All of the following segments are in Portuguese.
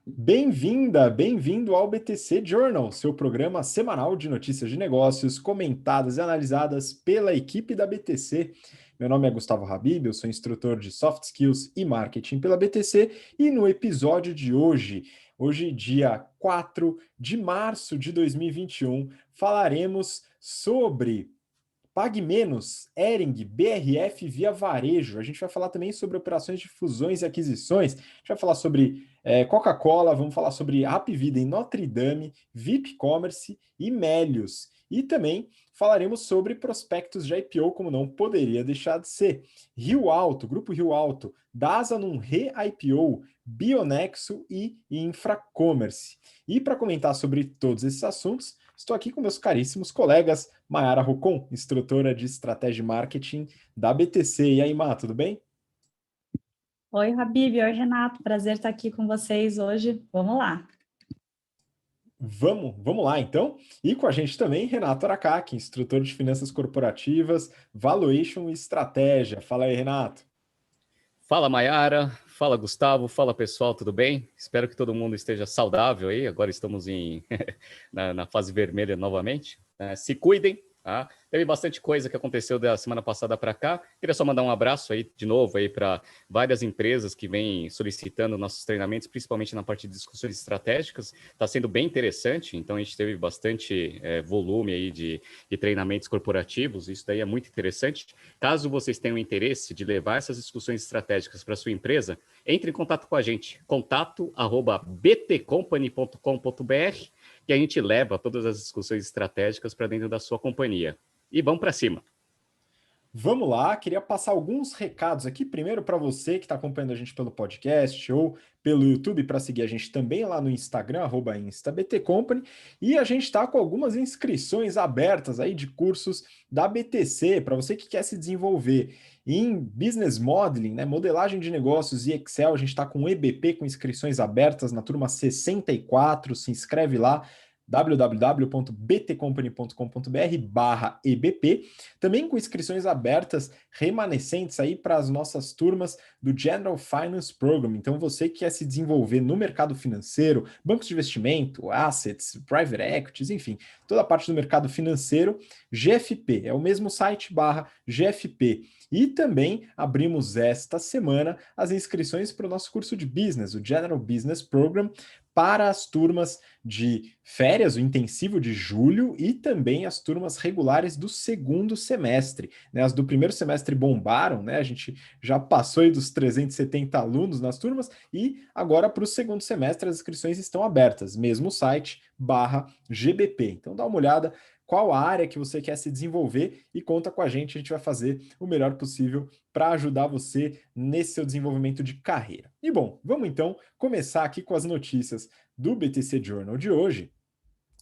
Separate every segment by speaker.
Speaker 1: Bem-vinda, bem-vindo ao BTC Journal, seu programa semanal de notícias de negócios comentadas e analisadas pela equipe da BTC. Meu nome é Gustavo Habib, eu sou instrutor de Soft Skills e Marketing pela BTC e no episódio de hoje dia 4 de março de 2021, falaremos sobre Pague Menos, Hering, BRF via varejo. A gente vai falar também sobre operações de fusões e aquisições. A gente vai falar sobre Coca-Cola, vamos falar sobre Hapvida em Notre Dame, VIP Commerce e Melius. E também falaremos sobre prospectos de IPO, como não poderia deixar de ser. Rio Alto, Grupo Rio Alto, Dasa num re-IPO, Bionexo e Infracommerce. E para comentar sobre todos esses assuntos, estou aqui com meus caríssimos colegas, Mayara Rocon, instrutora de estratégia e marketing da BTC. E aí, Má, tudo bem?
Speaker 2: Oi, Habib. Oi, Renato. Prazer estar aqui com vocês hoje. Vamos lá.
Speaker 1: Vamos lá, então. E com a gente também, Renato Aracaki, instrutor de finanças corporativas, valuation e estratégia. Fala aí, Renato.
Speaker 3: Fala, Mayara. Fala, Gustavo. Fala, pessoal, tudo bem? Espero que todo mundo esteja saudável aí. Agora estamos na fase vermelha novamente. Se cuidem, tá? Teve bastante coisa que aconteceu da semana passada para cá. Queria só mandar um abraço aí de novo aí para várias empresas que vêm solicitando nossos treinamentos, principalmente na parte de discussões estratégicas. Está sendo bem interessante. Então a gente teve bastante volume aí de treinamentos corporativos. Isso daí é muito interessante. Caso vocês tenham interesse de levar essas discussões estratégicas para sua empresa, entre em contato com a gente. contato@btcompany.com.br, que a gente leva todas as discussões estratégicas para dentro da sua companhia. E vamos para cima.
Speaker 1: Vamos lá, queria passar alguns recados aqui. Primeiro, para você que está acompanhando a gente pelo podcast ou pelo YouTube, para seguir a gente também lá no Instagram, @instabtcompany. E a gente está com algumas inscrições abertas aí de cursos da BTC, para você que quer se desenvolver em Business Modeling, né, modelagem de negócios e Excel. A gente está com o EBP com inscrições abertas na turma 64. Se inscreve lá, www.btcompany.com.br/EBP, também com inscrições abertas remanescentes aí para as nossas turmas do General Finance Program. Então, você que quer se desenvolver no mercado financeiro, bancos de investimento, assets, private equities, enfim, toda a parte do mercado financeiro, GFP, é o mesmo site /GFP. E também abrimos esta semana as inscrições para o nosso curso de Business, o General Business Program, para as turmas de férias, o intensivo de julho, e também as turmas regulares do segundo semestre. Né? As do primeiro semestre bombaram, né? A gente já passou aí dos 370 alunos nas turmas, e agora para o segundo semestre as inscrições estão abertas, mesmo site /GBP. Então dá uma olhada qual a área que você quer se desenvolver e conta com a gente vai fazer o melhor possível para ajudar você nesse seu desenvolvimento de carreira. E bom, vamos então começar aqui com as notícias do BTC Journal de hoje.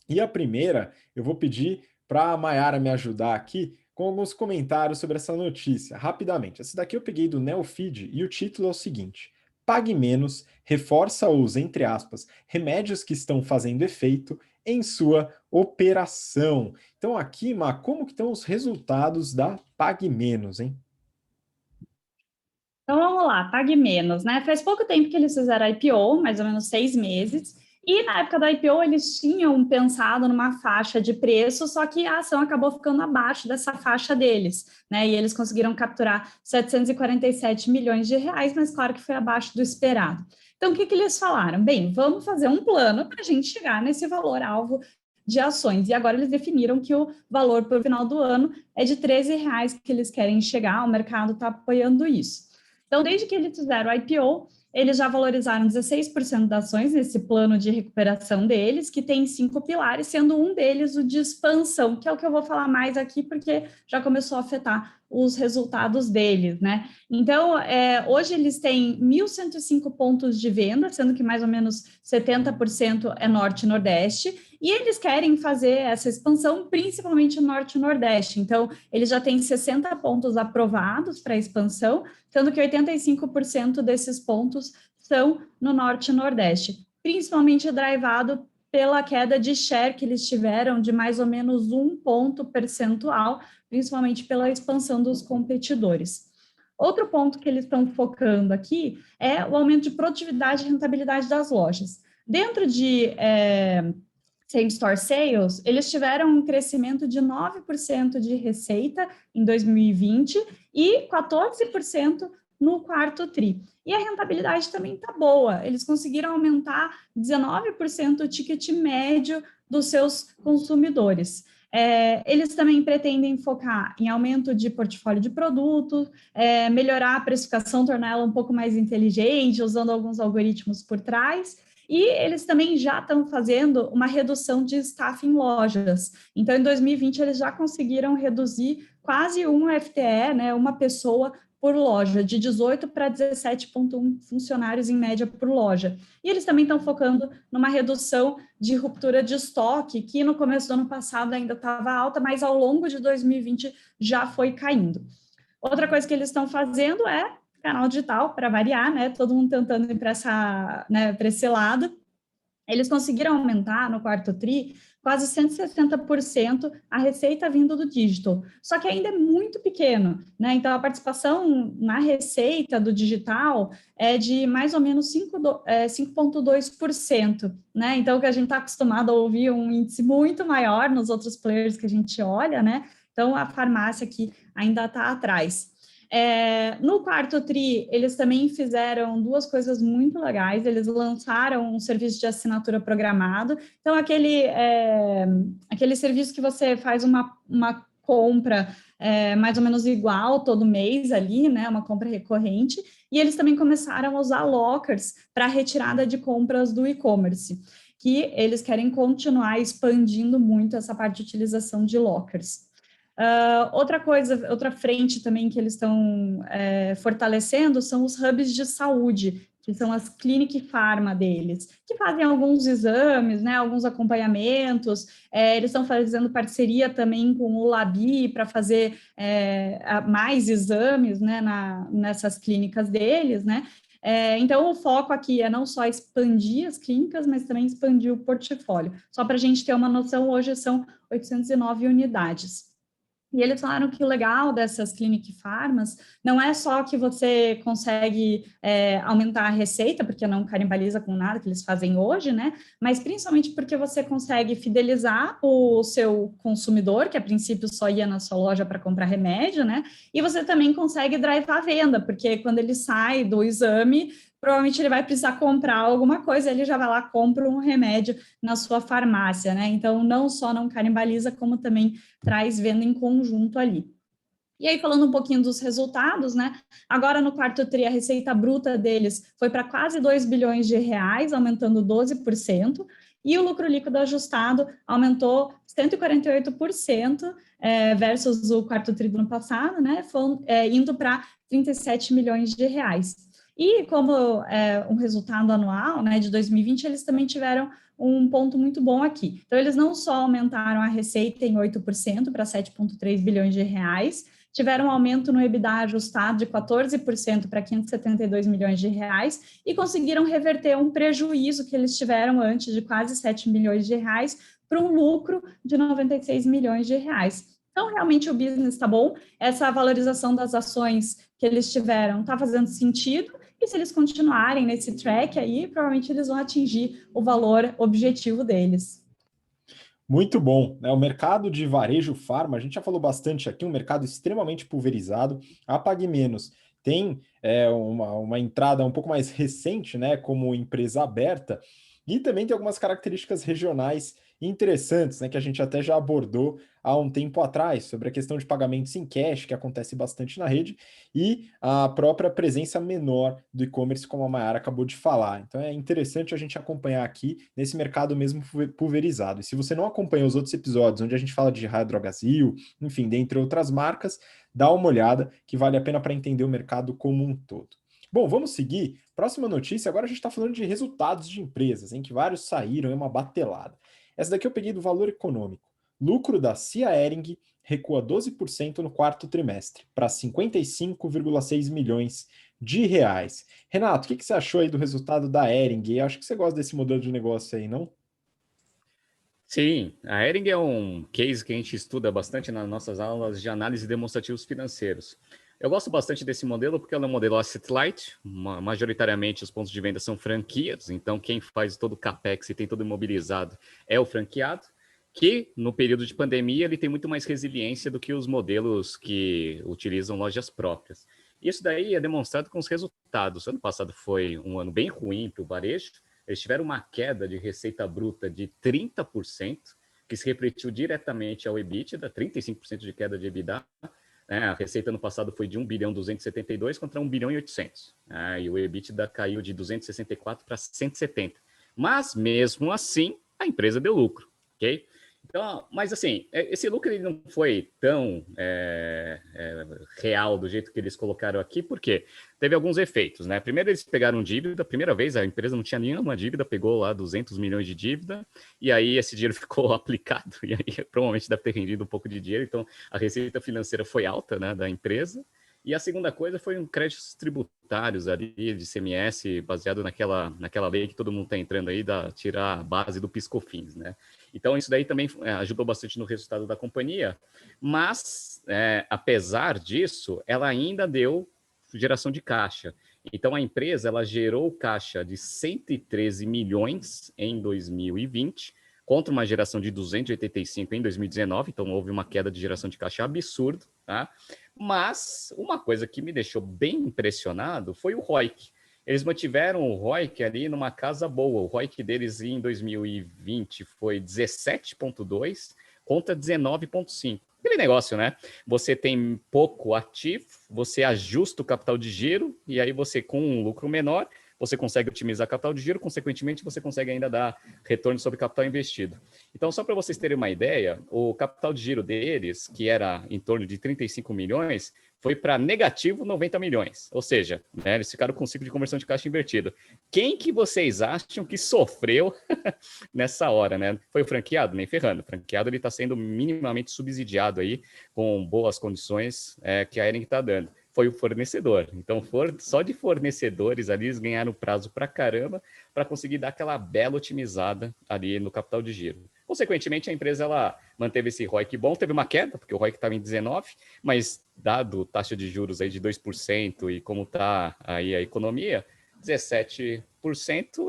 Speaker 1: E a primeira, eu vou pedir para a Mayara me ajudar aqui com alguns comentários sobre essa notícia, rapidamente. Essa daqui eu peguei do Neofeed e o título é o seguinte: Pague Menos reforça os, entre aspas, remédios que estão fazendo efeito em sua operação. Então aqui, Má, como que estão os resultados da Pague Menos, hein?
Speaker 2: Então vamos lá, Pague Menos, né? Faz pouco tempo que eles fizeram a IPO, mais ou menos 6 meses. E na época da IPO eles tinham pensado numa faixa de preço, só que a ação acabou ficando abaixo dessa faixa deles, né? E eles conseguiram capturar 747 milhões de reais, mas claro que foi abaixo do esperado. Então o que eles falaram? Bem, vamos fazer um plano para a gente chegar nesse valor-alvo de ações. E agora eles definiram que o valor para o final do ano é de R$ 13 que eles querem chegar, o mercado está apoiando isso. Então, desde que eles fizeram o IPO, eles já valorizaram 16% das ações nesse plano de recuperação deles, que tem 5 pilares, sendo um deles o de expansão, que é o que eu vou falar mais aqui, porque já começou a afetar os resultados deles, né? Então, hoje eles têm 1.105 pontos de venda, sendo que mais ou menos 70% é Norte e Nordeste, e eles querem fazer essa expansão principalmente no Norte e Nordeste. Então, eles já têm 60 pontos aprovados para a expansão, sendo que 85% desses pontos são no Norte e Nordeste, principalmente drivado pela queda de share que eles tiveram de mais ou menos 1 ponto percentual, principalmente pela expansão dos competidores. Outro ponto que eles estão focando aqui é o aumento de produtividade e rentabilidade das lojas. Dentro de same-store sales, eles tiveram um crescimento de 9% de receita em 2020 e 14% no quarto TRI. E a rentabilidade também está boa, eles conseguiram aumentar 19% o ticket médio dos seus consumidores. Eles também pretendem focar em aumento de portfólio de produto, melhorar a precificação, torná-la um pouco mais inteligente, usando alguns algoritmos por trás. E eles também já estão fazendo uma redução de staff em lojas. Então, em 2020, eles já conseguiram reduzir quase um FTE, né, uma pessoa por loja, de 18 para 17,1 funcionários em média por loja. E eles também estão focando numa redução de ruptura de estoque, que no começo do ano passado ainda estava alta, mas ao longo de 2020 já foi caindo. Outra coisa que eles estão fazendo é canal digital, para variar, né? Todo mundo tentando ir para esse lado. Eles conseguiram aumentar no quarto TRI quase 160% a receita vindo do digital, só que ainda é muito pequeno, né? Então, a participação na receita do digital é de mais ou menos 5,2%, né? Então, o que a gente está acostumado a ouvir um índice muito maior nos outros players que a gente olha, né? Então, a farmácia aqui ainda está atrás. No quarto TRI, eles também fizeram duas coisas muito legais. Eles lançaram um serviço de assinatura programado. Então, aquele serviço que você faz uma compra mais ou menos igual todo mês ali, né? Uma compra recorrente. E eles também começaram a usar lockers para retirada de compras do e-commerce, que eles querem continuar expandindo muito essa parte de utilização de lockers. Outra frente também que eles estão fortalecendo são os hubs de saúde, que são as clinic pharma deles, que fazem alguns exames, né, alguns acompanhamentos. Eles estão fazendo parceria também com o Labi para fazer mais exames, né, nessas clínicas deles, né. Então, o foco aqui é não só expandir as clínicas, mas também expandir o portfólio. Só para a gente ter uma noção, hoje são 809 unidades. E eles falaram que o legal dessas clinic farmas não é só que você consegue aumentar a receita, porque não canibaliza com nada que eles fazem hoje, né? Mas principalmente porque você consegue fidelizar o seu consumidor, que a princípio só ia na sua loja para comprar remédio, né? E você também consegue drivar a venda, porque quando ele sai do exame, provavelmente ele vai precisar comprar alguma coisa, ele já vai lá, compra um remédio na sua farmácia, né? Então, não só não canibaliza, como também traz venda em conjunto ali. E aí, falando um pouquinho dos resultados, né? Agora, no quarto TRI, a receita bruta deles foi para quase 2 bilhões de reais, aumentando 12%, e o lucro líquido ajustado aumentou 148%, versus o quarto TRI do ano passado, né? Indo para 37 milhões de reais. E como um resultado anual, né, de 2020, eles também tiveram um ponto muito bom aqui. Então, eles não só aumentaram a receita em 8% para 7,3 bilhões de reais, tiveram um aumento no EBITDA ajustado de 14% para 572 milhões de reais e conseguiram reverter um prejuízo que eles tiveram antes de quase 7 milhões de reais para um lucro de 96 milhões de reais. Então, realmente, o business está bom, essa valorização das ações que eles tiveram está fazendo sentido, e se eles continuarem nesse track aí, provavelmente eles vão atingir o valor objetivo deles.
Speaker 1: Muito bom, né? O mercado de varejo farma, a gente já falou bastante aqui, um mercado extremamente pulverizado. A Pague Menos tem uma entrada um pouco mais recente, né, como empresa aberta, e também tem algumas características regionais interessantes, né, que a gente até já abordou há um tempo atrás, sobre a questão de pagamentos em cash, que acontece bastante na rede, e a própria presença menor do e-commerce, como a Mayara acabou de falar. Então é interessante a gente acompanhar aqui nesse mercado mesmo pulverizado. E se você não acompanha os outros episódios, onde a gente fala de Raia Drogasil, enfim, dentre outras marcas, dá uma olhada, que vale a pena para entender o mercado como um todo. Bom, vamos seguir. Próxima notícia, agora a gente está falando de resultados de empresas, em que vários saíram, é uma batelada. Essa daqui eu peguei do Valor Econômico. Lucro da Cia Hering recua 12% no quarto trimestre, para 55,6 milhões de reais. Renato, o que você achou aí do resultado da Hering? Eu acho que você gosta desse modelo de negócio aí, não?
Speaker 3: Sim, a Hering é um case que a gente estuda bastante nas nossas aulas de análise de demonstrativos financeiros. Eu gosto bastante desse modelo porque ela é um modelo asset light, majoritariamente os pontos de venda são franquias, então quem faz todo o capex e tem todo imobilizado é o franqueado, que no período de pandemia ele tem muito mais resiliência do que os modelos que utilizam lojas próprias. Isso daí é demonstrado com os resultados. Ano passado foi um ano bem ruim para o varejo, eles tiveram uma queda de receita bruta de 30%, que se refletiu diretamente ao EBITDA, 35% de queda de EBITDA. A receita no passado foi de 1 bilhão 272 contra 1 bilhão e 800. E o EBITDA caiu de 264 para 170. Mas, mesmo assim, a empresa deu lucro, ok? Então, mas assim, esse lucro ele não foi tão real do jeito que eles colocaram aqui, porque teve alguns efeitos, né? Primeiro eles pegaram dívida, primeira vez a empresa não tinha nenhuma dívida, pegou lá 200 milhões de dívida, e aí esse dinheiro ficou aplicado, e aí provavelmente deve ter rendido um pouco de dinheiro, então a receita financeira foi alta, né, da empresa. E a segunda coisa foi um créditos tributários ali de ICMS, baseado naquela lei que todo mundo está entrando aí, tirar a base do PiscoFins, né? Então, isso daí também ajudou bastante no resultado da companhia, mas, apesar disso, ela ainda deu geração de caixa. Então, a empresa ela gerou caixa de 113 milhões em 2020, contra uma geração de 285 em 2019, então houve uma queda de geração de caixa absurdo, tá? Mas uma coisa que me deixou bem impressionado foi o ROIC. Eles mantiveram o ROIC ali numa casa boa. O ROIC deles em 2020 foi 17,2 contra 19,5. Aquele negócio, né? Você tem pouco ativo, você ajusta o capital de giro, e aí você, com um lucro menor, você consegue otimizar capital de giro, consequentemente, você consegue ainda dar retorno sobre capital investido. Então, só para vocês terem uma ideia, o capital de giro deles, que era em torno de 35 milhões, foi para negativo 90 milhões. Ou seja, né, eles ficaram com um ciclo de conversão de caixa invertido. Quem que vocês acham que sofreu nessa hora, né? Foi o franqueado? Nem ferrando. O franqueado está sendo minimamente subsidiado aí, com boas condições que a Hering está dando. Foi o fornecedor. Então, só de fornecedores ali, eles ganharam prazo para caramba para conseguir dar aquela bela otimizada ali no capital de giro. Consequentemente, a empresa ela manteve esse ROIC bom, teve uma queda, porque o ROIC estava em 19, mas dado taxa de juros aí de 2% e como está aí a economia, 17%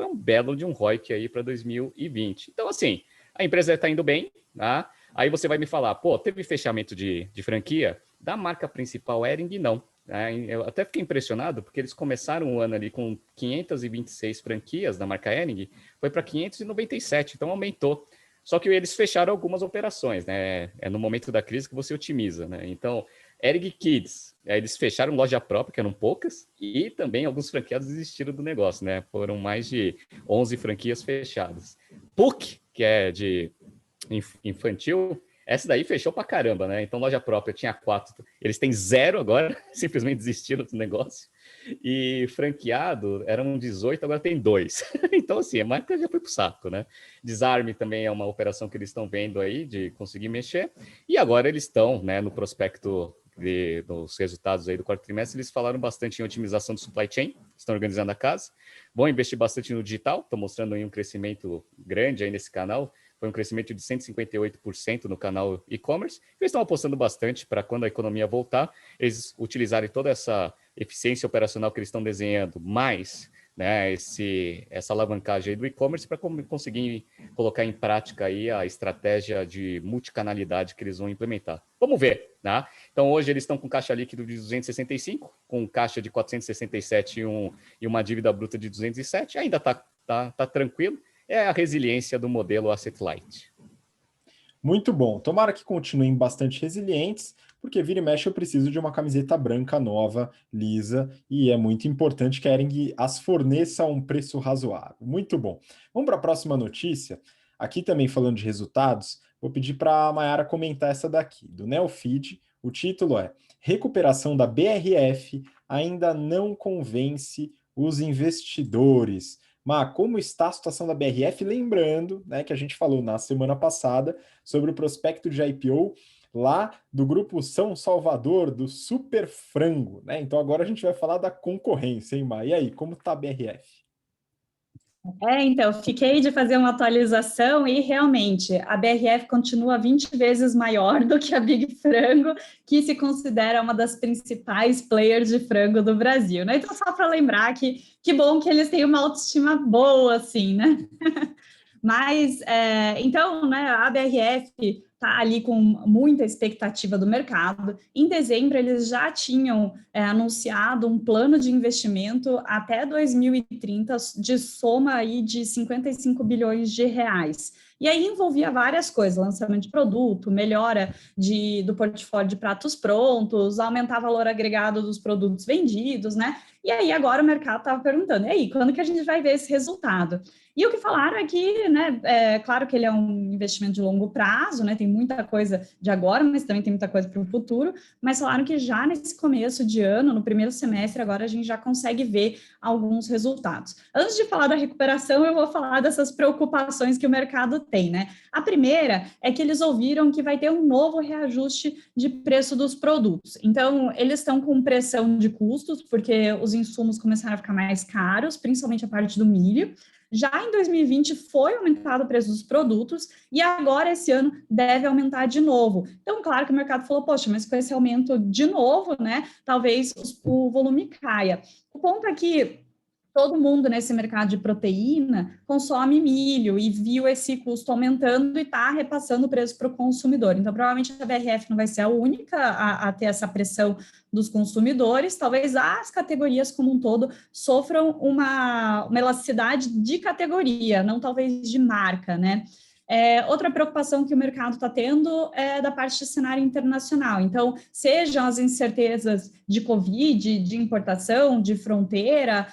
Speaker 3: é um belo de um ROIC aí para 2020. Então, assim, a empresa está indo bem, tá? Aí você vai me falar, pô, teve fechamento de franquia? Da marca principal Hering, não. Eu até fiquei impressionado, porque eles começaram o ano ali com 526 franquias da marca Hering, foi para 597, então aumentou. Só que eles fecharam algumas operações, né? É no momento da crise que você otimiza, né? Então, Hering Kids, eles fecharam loja própria, que eram poucas, e também alguns franqueados desistiram do negócio, né? Foram mais de 11 franquias fechadas. PUC, que é de infantil, essa daí fechou pra caramba, né? Então, loja própria tinha 4, eles têm 0 agora, simplesmente desistiram do negócio. E franqueado eram 18, agora tem 2. Então, assim, a marca já foi pro saco, né? Desarme também é uma operação que eles estão vendo aí de conseguir mexer. E agora eles estão, né, no prospecto dos resultados aí do quarto trimestre, eles falaram bastante em otimização do supply chain, estão organizando a casa, vão investir bastante no digital, estão mostrando aí um crescimento grande aí nesse canal, foi um crescimento de 158% no canal e-commerce. Eles estão apostando bastante para quando a economia voltar, eles utilizarem toda essa eficiência operacional que eles estão desenhando, mais, né, essa alavancagem aí do e-commerce para conseguir colocar em prática aí a estratégia de multicanalidade que eles vão implementar. Vamos ver, né? Então, hoje eles estão com caixa líquido de 265, com caixa de 467 e uma dívida bruta de 207, ainda tá tranquilo. É a resiliência do modelo Asset Light.
Speaker 1: Muito bom. Tomara que continuem bastante resilientes, porque vira e mexe eu preciso de uma camiseta branca nova, lisa, e é muito importante que a Hering as forneça a um preço razoável. Muito bom. Vamos para a próxima notícia. Aqui também falando de resultados, vou pedir para a Mayara comentar essa daqui, do Neofeed. O título é Recuperação da BRF ainda não convence os investidores. Mas como está a situação da BRF? Lembrando, né, que a gente falou na semana passada sobre o prospecto de IPO lá do grupo São Salvador, do Super Frango, né? Então agora a gente vai falar da concorrência, hein, Mar? E aí, como está a BRF?
Speaker 2: Então, fiquei de fazer uma atualização e realmente a BRF continua 20 vezes maior do que a Big Frango, que se considera uma das principais players de frango do Brasil, né? Então, só para lembrar que bom que eles têm uma autoestima boa, assim, né? Mas, então, né, a BRF está ali com muita expectativa do mercado. Em dezembro, eles já tinham anunciado um plano de investimento até 2030 de soma aí de 55 bilhões de reais. E aí envolvia várias coisas, lançamento de produto, melhora do portfólio de pratos prontos, aumentar o valor agregado dos produtos vendidos, né? E aí agora o mercado estava perguntando, e aí, quando que a gente vai ver esse resultado? E o que falaram é que, né, claro que ele é um investimento de longo prazo, né, tem muita coisa de agora, mas também tem muita coisa para o futuro, mas falaram que já nesse começo de ano, no primeiro semestre, agora a gente já consegue ver alguns resultados. Antes de falar da recuperação, eu vou falar dessas preocupações que o mercado tem, né? A primeira é que eles ouviram que vai ter um novo reajuste de preço dos produtos. Então, eles estão com pressão de custos, porque os insumos começaram a ficar mais caros, principalmente a parte do milho. Já em 2020 foi aumentado o preço dos produtos e agora esse ano deve aumentar de novo. Então, claro que o mercado falou, poxa, mas com esse aumento de novo, né, talvez o volume caia. O ponto é que todo mundo nesse mercado de proteína consome milho e viu esse custo aumentando e está repassando o preço para o consumidor. Então, provavelmente a BRF não vai ser a única a ter essa pressão dos consumidores. Talvez as categorias como um todo sofram uma elasticidade de categoria, não talvez de marca, né? Outra preocupação que o mercado está tendo é da parte de cenário internacional. Então, sejam as incertezas de Covid, de importação, de fronteira,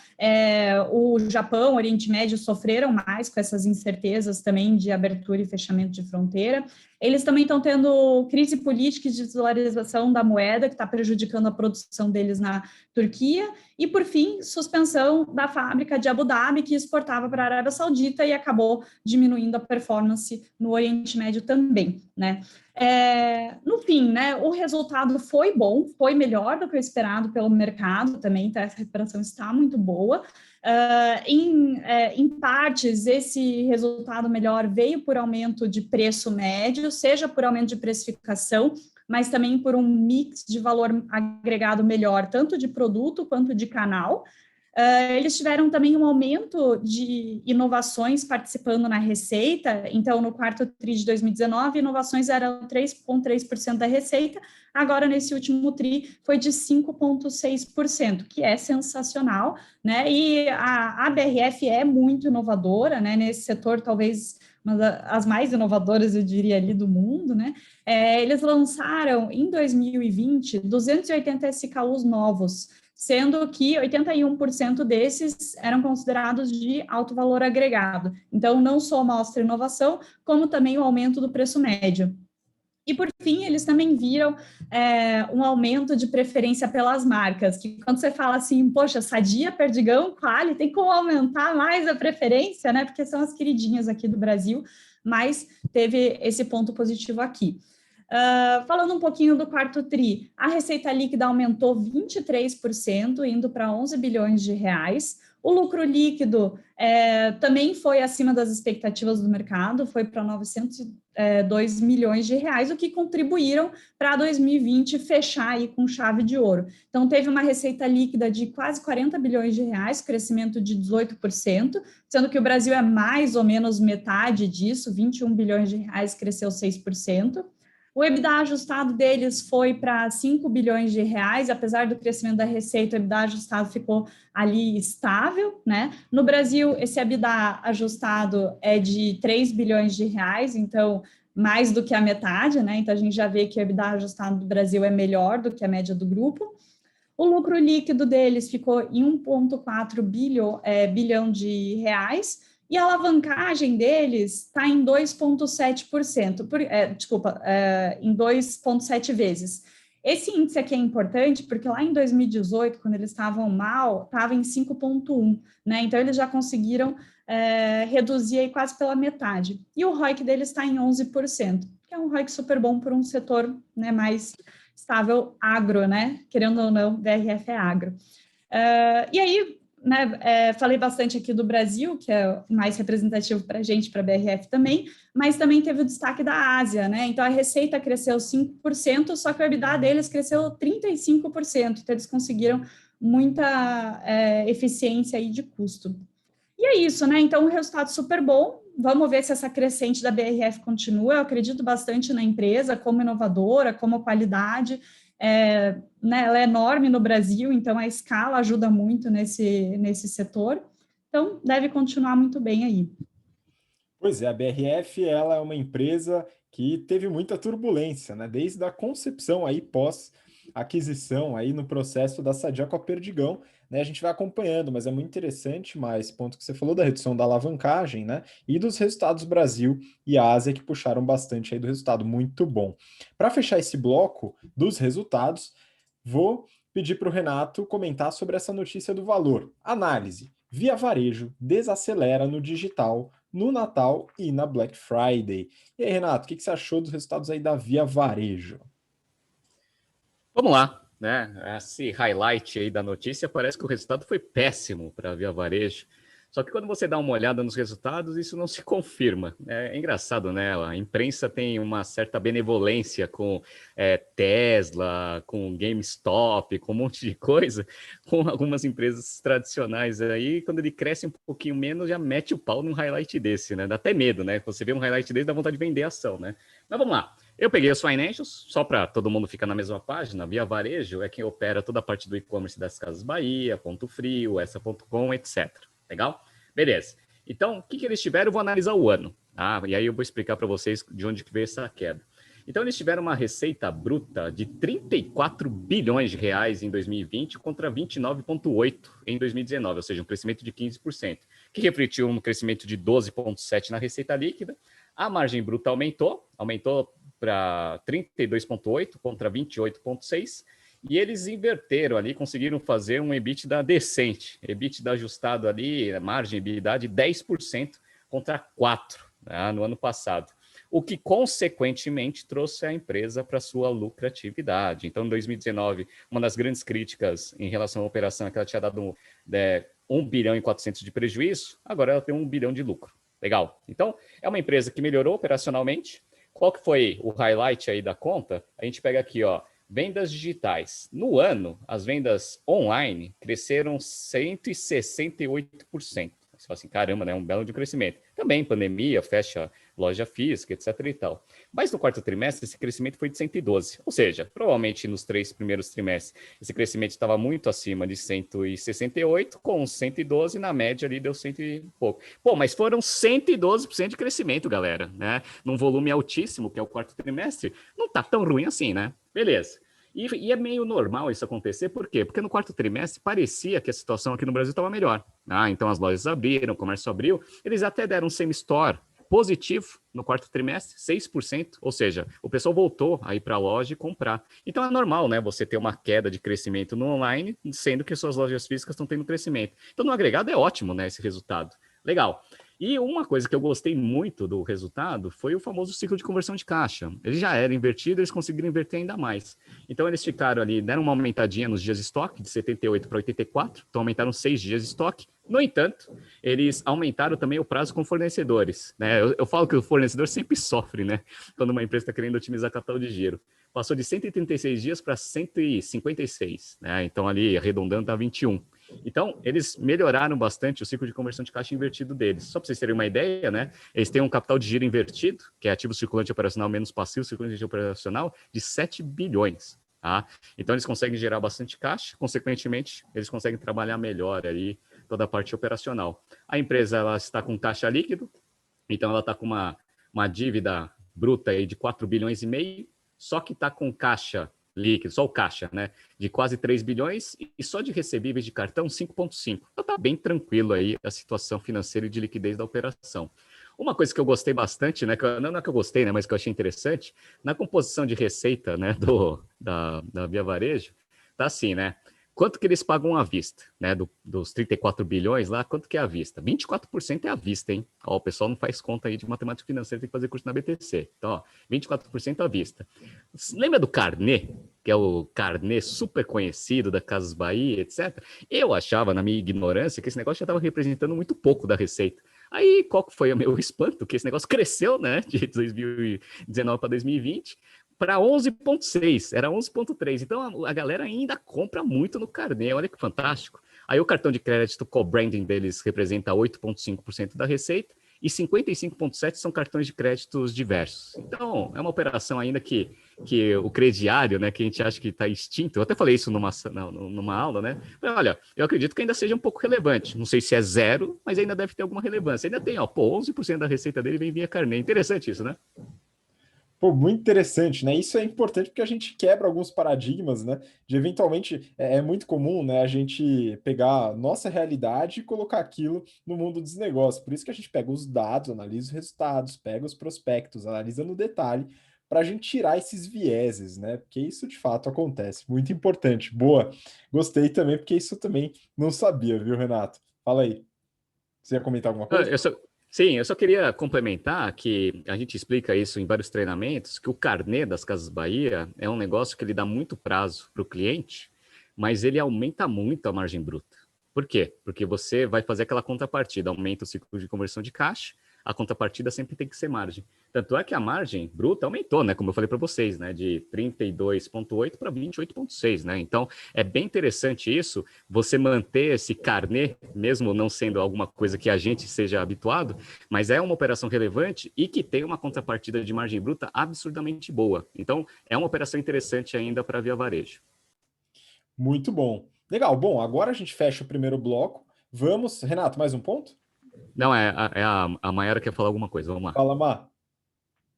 Speaker 2: o Japão, o Oriente Médio sofreram mais com essas incertezas também de abertura e fechamento de fronteira. Eles também estão tendo crise política e de desvalorização da moeda, que está prejudicando a produção deles na Turquia. E, por fim, suspensão da fábrica de Abu Dhabi, que exportava para a Arábia Saudita e acabou diminuindo a performance no Oriente Médio também, né? No fim, né, o resultado foi bom, foi melhor do que o esperado pelo mercado também, então essa recuperação está muito boa. Em partes, esse resultado melhor veio por aumento de preço médio, seja por aumento de precificação, mas também por um mix de valor agregado melhor, tanto de produto quanto de canal. Eles tiveram também um aumento de inovações participando na receita, então no quarto TRI de 2019, inovações eram 3,3% da receita, agora nesse último TRI foi de 5,6%, que é sensacional, né? E a BRF é muito inovadora, né? Nesse setor, talvez uma das mais inovadoras, eu diria, ali do mundo, né? Eles lançaram em 2020 280 SKUs novos, sendo que 81% desses eram considerados de alto valor agregado. Então, não só mostra inovação, como também o aumento do preço médio. E, por fim, eles também viram um aumento de preferência pelas marcas, que quando você fala assim, poxa, Sadia, Perdigão, Qualy, tem como aumentar mais a preferência, né? Porque são as queridinhas aqui do Brasil, mas teve esse ponto positivo aqui. Falando um pouquinho do quarto TRI, a receita líquida aumentou 23%, indo para 11 bilhões de reais. O lucro líquido também foi acima das expectativas do mercado, foi para 902 milhões de reais, o que contribuíram para 2020 fechar aí com chave de ouro. Então, teve uma receita líquida de quase 40 bilhões de reais, crescimento de 18%, sendo que o Brasil é mais ou menos metade disso, 21 bilhões de reais, cresceu 6%. O EBITDA ajustado deles foi para 5 bilhões de reais, apesar do crescimento da receita, o EBITDA ajustado ficou ali estável, né? No Brasil, esse EBITDA ajustado é de 3 bilhões de reais, então mais do que a metade, né? Então a gente já vê que o EBITDA ajustado do Brasil é melhor do que a média do grupo. O lucro líquido deles ficou em 1,4 bilhão de reais, e a alavancagem deles está em 2,7%, em 2,7 vezes. Esse índice aqui é importante porque lá em 2018, quando eles estavam mal, estava em 5,1, né? Então, eles já conseguiram reduzir aí quase pela metade. E o ROIC deles está em 11%, que é um ROIC super bom para um setor, né, mais estável agro, né? Querendo ou não, BRF é agro. E aí, né, falei bastante aqui do Brasil, que é o mais representativo para a gente, para a BRF também, mas também teve o destaque da Ásia, né? Então, a receita cresceu 5%, só que o EBITDA deles cresceu 35%. Então, eles conseguiram muita eficiência aí de custo. E é isso, né? Então, um resultado super bom. Vamos ver se essa crescente da BRF continua. Eu acredito bastante na empresa como inovadora, como qualidade. Né, ela é enorme no Brasil, então a escala ajuda muito nesse setor. Então, deve continuar muito bem aí.
Speaker 1: Pois é, a BRF ela é uma empresa que teve muita turbulência, né? Desde a concepção aí pós-aquisição aí no processo da Sadia com a Perdigão, né? A gente vai acompanhando, mas é muito interessante, mais esse ponto que você falou da redução da alavancagem, né? E dos resultados Brasil e Ásia que puxaram bastante aí do resultado, muito bom. Para fechar esse bloco dos resultados, vou pedir para o Renato comentar sobre essa notícia do valor. Análise. Via Varejo desacelera no digital no Natal e na Black Friday. E aí, Renato, o que você achou dos resultados aí da Via Varejo?
Speaker 3: Vamos lá, né? Esse highlight aí da notícia parece que o resultado foi péssimo para a Via Varejo. Só que quando você dá uma olhada nos resultados, isso não se confirma. É engraçado, né? A imprensa tem uma certa benevolência com Tesla, com GameStop, com um monte de coisa, com algumas empresas tradicionais aí. Quando ele cresce um pouquinho menos, já mete o pau num highlight desse, né? Dá até medo, né? Você vê um highlight desse, dá vontade de vender a ação, né? Mas vamos lá. Eu peguei os financials, só para todo mundo ficar na mesma página. Via Varejo é quem opera toda a parte do e-commerce das Casas Bahia, Ponto Frio, essa.com, etc. Legal? Beleza. Então, o que eles tiveram? Eu vou analisar o ano. Tá? E aí eu vou explicar para vocês de onde veio essa queda. Então, eles tiveram uma receita bruta de 34 bilhões de reais em 2020 contra 29,8 em 2019, ou seja, um crescimento de 15%, que refletiu um crescimento de 12,7 na receita líquida. A margem bruta aumentou para 32,8 contra 28,6, e eles inverteram ali, conseguiram fazer um EBITDA decente, EBITDA ajustado ali, margem EBITDA de 10% contra 4%, né, no ano passado, o que consequentemente trouxe a empresa para sua lucratividade. Então, em 2019, uma das grandes críticas em relação à operação é que ela tinha dado 1 bilhão e 400 de prejuízo, agora ela tem 1 bilhão de lucro. Legal. Então, é uma empresa que melhorou operacionalmente. Qual que foi o highlight aí da conta? A gente pega aqui, ó, vendas digitais. No ano, as vendas online cresceram 168%. Você fala assim, caramba, né? Um belo de crescimento. Também pandemia, fecha loja física, etc. e tal. Mas no quarto trimestre, esse crescimento foi de 112%. Ou seja, provavelmente nos 3 primeiros trimestres, esse crescimento estava muito acima de 168%, com 112%, na média ali deu 100 e pouco. Pô, mas foram 112% de crescimento, galera, né? Num volume altíssimo, que é o quarto trimestre, não tá tão ruim assim, né? Beleza. E é meio normal isso acontecer, por quê? Porque no quarto trimestre parecia que a situação aqui no Brasil estava melhor. Então as lojas abriram, o comércio abriu, eles até deram um same-store positivo no quarto trimestre, 6%, ou seja, o pessoal voltou a ir para a loja e comprar. Então é normal, né, você ter uma queda de crescimento no online, sendo que suas lojas físicas estão tendo crescimento. Então no agregado é ótimo, né, esse resultado. Legal. E uma coisa que eu gostei muito do resultado foi o famoso ciclo de conversão de caixa. Ele já era invertido, eles conseguiram inverter ainda mais. Então, eles ficaram ali, deram uma aumentadinha nos dias de estoque, de 78 para 84, então aumentaram 6 dias de estoque. No entanto, eles aumentaram também o prazo com fornecedores, né? Eu falo que o fornecedor sempre sofre, né? Quando uma empresa está querendo otimizar capital de giro. Passou de 136 dias para 156, né? Então, ali, arredondando, dá 21. Então, eles melhoraram bastante o ciclo de conversão de caixa invertido deles. Só para vocês terem uma ideia, né? Eles têm um capital de giro invertido, que é ativo circulante operacional menos passivo circulante operacional, de 7 bilhões. Tá? Então, eles conseguem gerar bastante caixa, consequentemente, eles conseguem trabalhar melhor ali toda a parte operacional. A empresa ela está com caixa líquido, então ela está com uma dívida bruta aí de 4 bilhões e meio, só que está com caixa líquido, só o caixa, né, de quase 3 bilhões e só de recebíveis de cartão 5,5. Então tá bem tranquilo aí a situação financeira e de liquidez da operação. Uma coisa que eu gostei bastante, né, não é que eu gostei, né, mas que eu achei interessante, na composição de receita, né, da Via Varejo, tá assim, né, quanto que eles pagam à vista, né? Dos 34 bilhões lá, quanto que é à vista? 24% é à vista, hein? Ó, o pessoal não faz conta aí de matemática financeira, tem que fazer curso na BTC. Então, ó, 24% à vista. Lembra do carnê? Que é o carnê super conhecido da Casas Bahia, etc. Eu achava, na minha ignorância, que esse negócio já estava representando muito pouco da receita. Aí, qual que foi o meu espanto? Que esse negócio cresceu, né? De 2019 para 2020 para 11,6, era 11,3. Então a galera ainda compra muito no carnê, olha que fantástico. Aí o cartão de crédito co-branding deles representa 8,5% da receita e 55,7% são cartões de créditos diversos. Então é uma operação ainda que o crediário, né, que a gente acha que está extinto, eu até falei isso numa aula, né? Mas, olha, eu acredito que ainda seja um pouco relevante. Não sei se é zero, mas ainda deve ter alguma relevância. Ainda tem, ó, 11% da receita dele vem via carnê. Interessante isso, né?
Speaker 1: Pô, muito interessante, né? Isso é importante porque a gente quebra alguns paradigmas, né? De eventualmente é muito comum, né, a gente pegar a nossa realidade e colocar aquilo no mundo dos negócios. Por isso que a gente pega os dados, analisa os resultados, pega os prospectos, analisa no detalhe, para a gente tirar esses vieses, né? Porque isso de fato acontece. Muito importante. Boa. Gostei também, porque isso eu também não sabia, viu, Renato? Fala aí. Você ia comentar alguma coisa?
Speaker 3: Sim, eu só queria complementar que a gente explica isso em vários treinamentos, que o carnê das Casas Bahia é um negócio que ele dá muito prazo para o cliente, mas ele aumenta muito a margem bruta. Por quê? Porque você vai fazer aquela contrapartida, aumenta o ciclo de conversão de caixa, a contrapartida sempre tem que ser margem. Tanto é que a margem bruta aumentou, né? Como eu falei para vocês, né? De 32,8 para 28,6, né? Então, é bem interessante isso, você manter esse carnê, mesmo não sendo alguma coisa que a gente seja habituado, mas é uma operação relevante e que tem uma contrapartida de margem bruta absurdamente boa. Então, é uma operação interessante ainda para a Via Varejo.
Speaker 1: Muito bom. Legal. Bom, agora a gente fecha o primeiro bloco. Vamos, Renato, mais um ponto?
Speaker 3: Não, a Mayara quer falar alguma coisa, vamos lá.
Speaker 1: Fala, Má.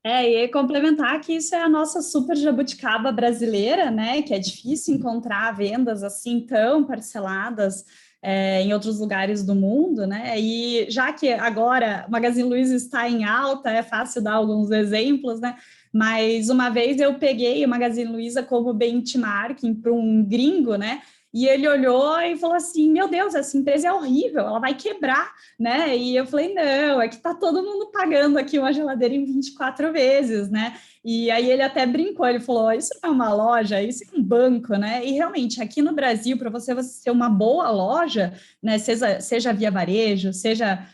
Speaker 2: E complementar que isso é a nossa super jabuticaba brasileira, né? Que é difícil encontrar vendas assim tão parceladas em outros lugares do mundo, né? E já que agora o Magazine Luiza está em alta, é fácil dar alguns exemplos, né? Mas uma vez eu peguei o Magazine Luiza como benchmarking para um gringo, né? E ele olhou e falou assim: meu Deus, essa empresa é horrível, ela vai quebrar, né? E eu falei: não, é que tá todo mundo pagando aqui uma geladeira em 24 vezes, né? E aí ele até brincou, ele falou: isso não é uma loja, isso é um banco, né? E realmente, aqui no Brasil, para você ser uma boa loja, né? Seja Via Varejo, seja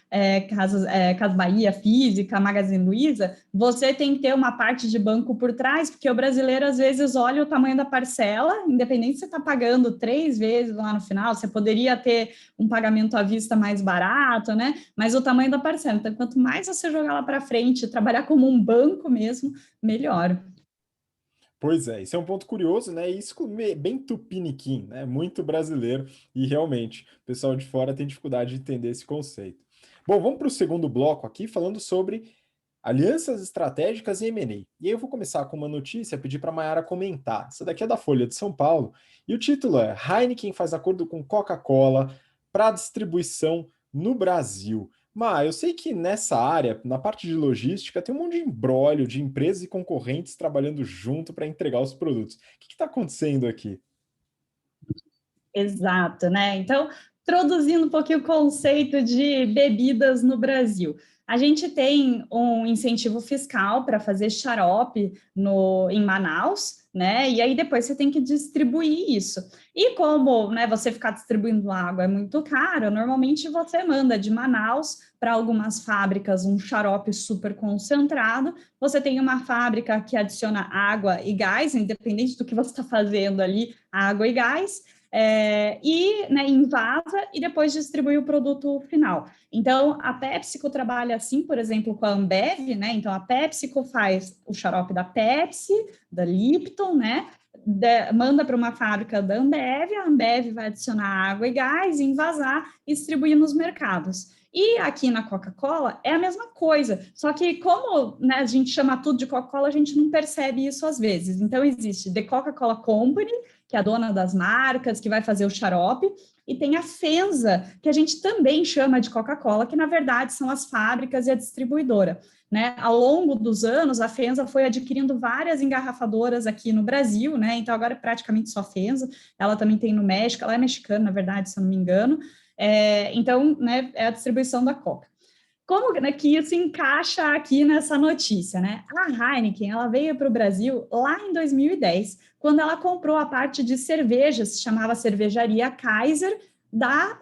Speaker 2: Casas Bahia física, Magazine Luiza, você tem que ter uma parte de banco por trás, porque o brasileiro às vezes olha o tamanho da parcela, independente se você está pagando 3 vezes lá no final, você poderia ter um pagamento à vista mais barato, né? Mas o tamanho da parcela. Então, quanto mais você jogar lá para frente, trabalhar como um banco mesmo, melhor.
Speaker 1: Pois é, isso é um ponto curioso, né? Isso bem tupiniquim, né? Muito brasileiro e realmente o pessoal de fora tem dificuldade de entender esse conceito. Bom, vamos para o segundo bloco aqui, falando sobre alianças estratégicas e M&A. E aí eu vou começar com uma notícia, pedir para a Mayara comentar. Essa daqui é da Folha de São Paulo e o título é: Heineken faz acordo com Coca-Cola para distribuição no Brasil. Mas eu sei que nessa área, na parte de logística, tem um monte de imbróglio de empresas e concorrentes trabalhando junto para entregar os produtos. O que está acontecendo aqui?
Speaker 2: Exato, né? Então, introduzindo um pouquinho o conceito de bebidas no Brasil. A gente tem um incentivo fiscal para fazer xarope em Manaus, né? E aí depois você tem que distribuir isso. E como, né, você ficar distribuindo água é muito caro, normalmente você manda de Manaus para algumas fábricas um xarope super concentrado. Você tem uma fábrica que adiciona água e gás, independente do que você está fazendo ali, água e gás. Né, invasa e depois distribui o produto final. Então, a PepsiCo trabalha assim, por exemplo, com a Ambev, né? Então, a PepsiCo faz o xarope da Pepsi, da Lipton, né? Manda para uma fábrica da Ambev, a Ambev vai adicionar água e gás, envasar e distribuir nos mercados. E aqui na Coca-Cola é a mesma coisa, só que como, né, a gente chama tudo de Coca-Cola, a gente não percebe isso às vezes. Então, existe The Coca-Cola Company, que é a dona das marcas, que vai fazer o xarope. e tem a FEMSA, que a gente também chama de Coca-Cola, que na verdade são as fábricas e a distribuidora. Né? Ao longo dos anos, a FEMSA foi adquirindo várias engarrafadoras aqui no Brasil, né? Então agora é praticamente só FEMSA, ela também tem no México, ela é mexicana, na verdade, se eu não me engano. Então, né, é a distribuição da Coca. Como, né, que isso encaixa aqui nessa notícia, né? A Heineken, ela veio para o Brasil lá em 2010, quando ela comprou a parte de cervejas, se chamava Cervejaria Kaiser,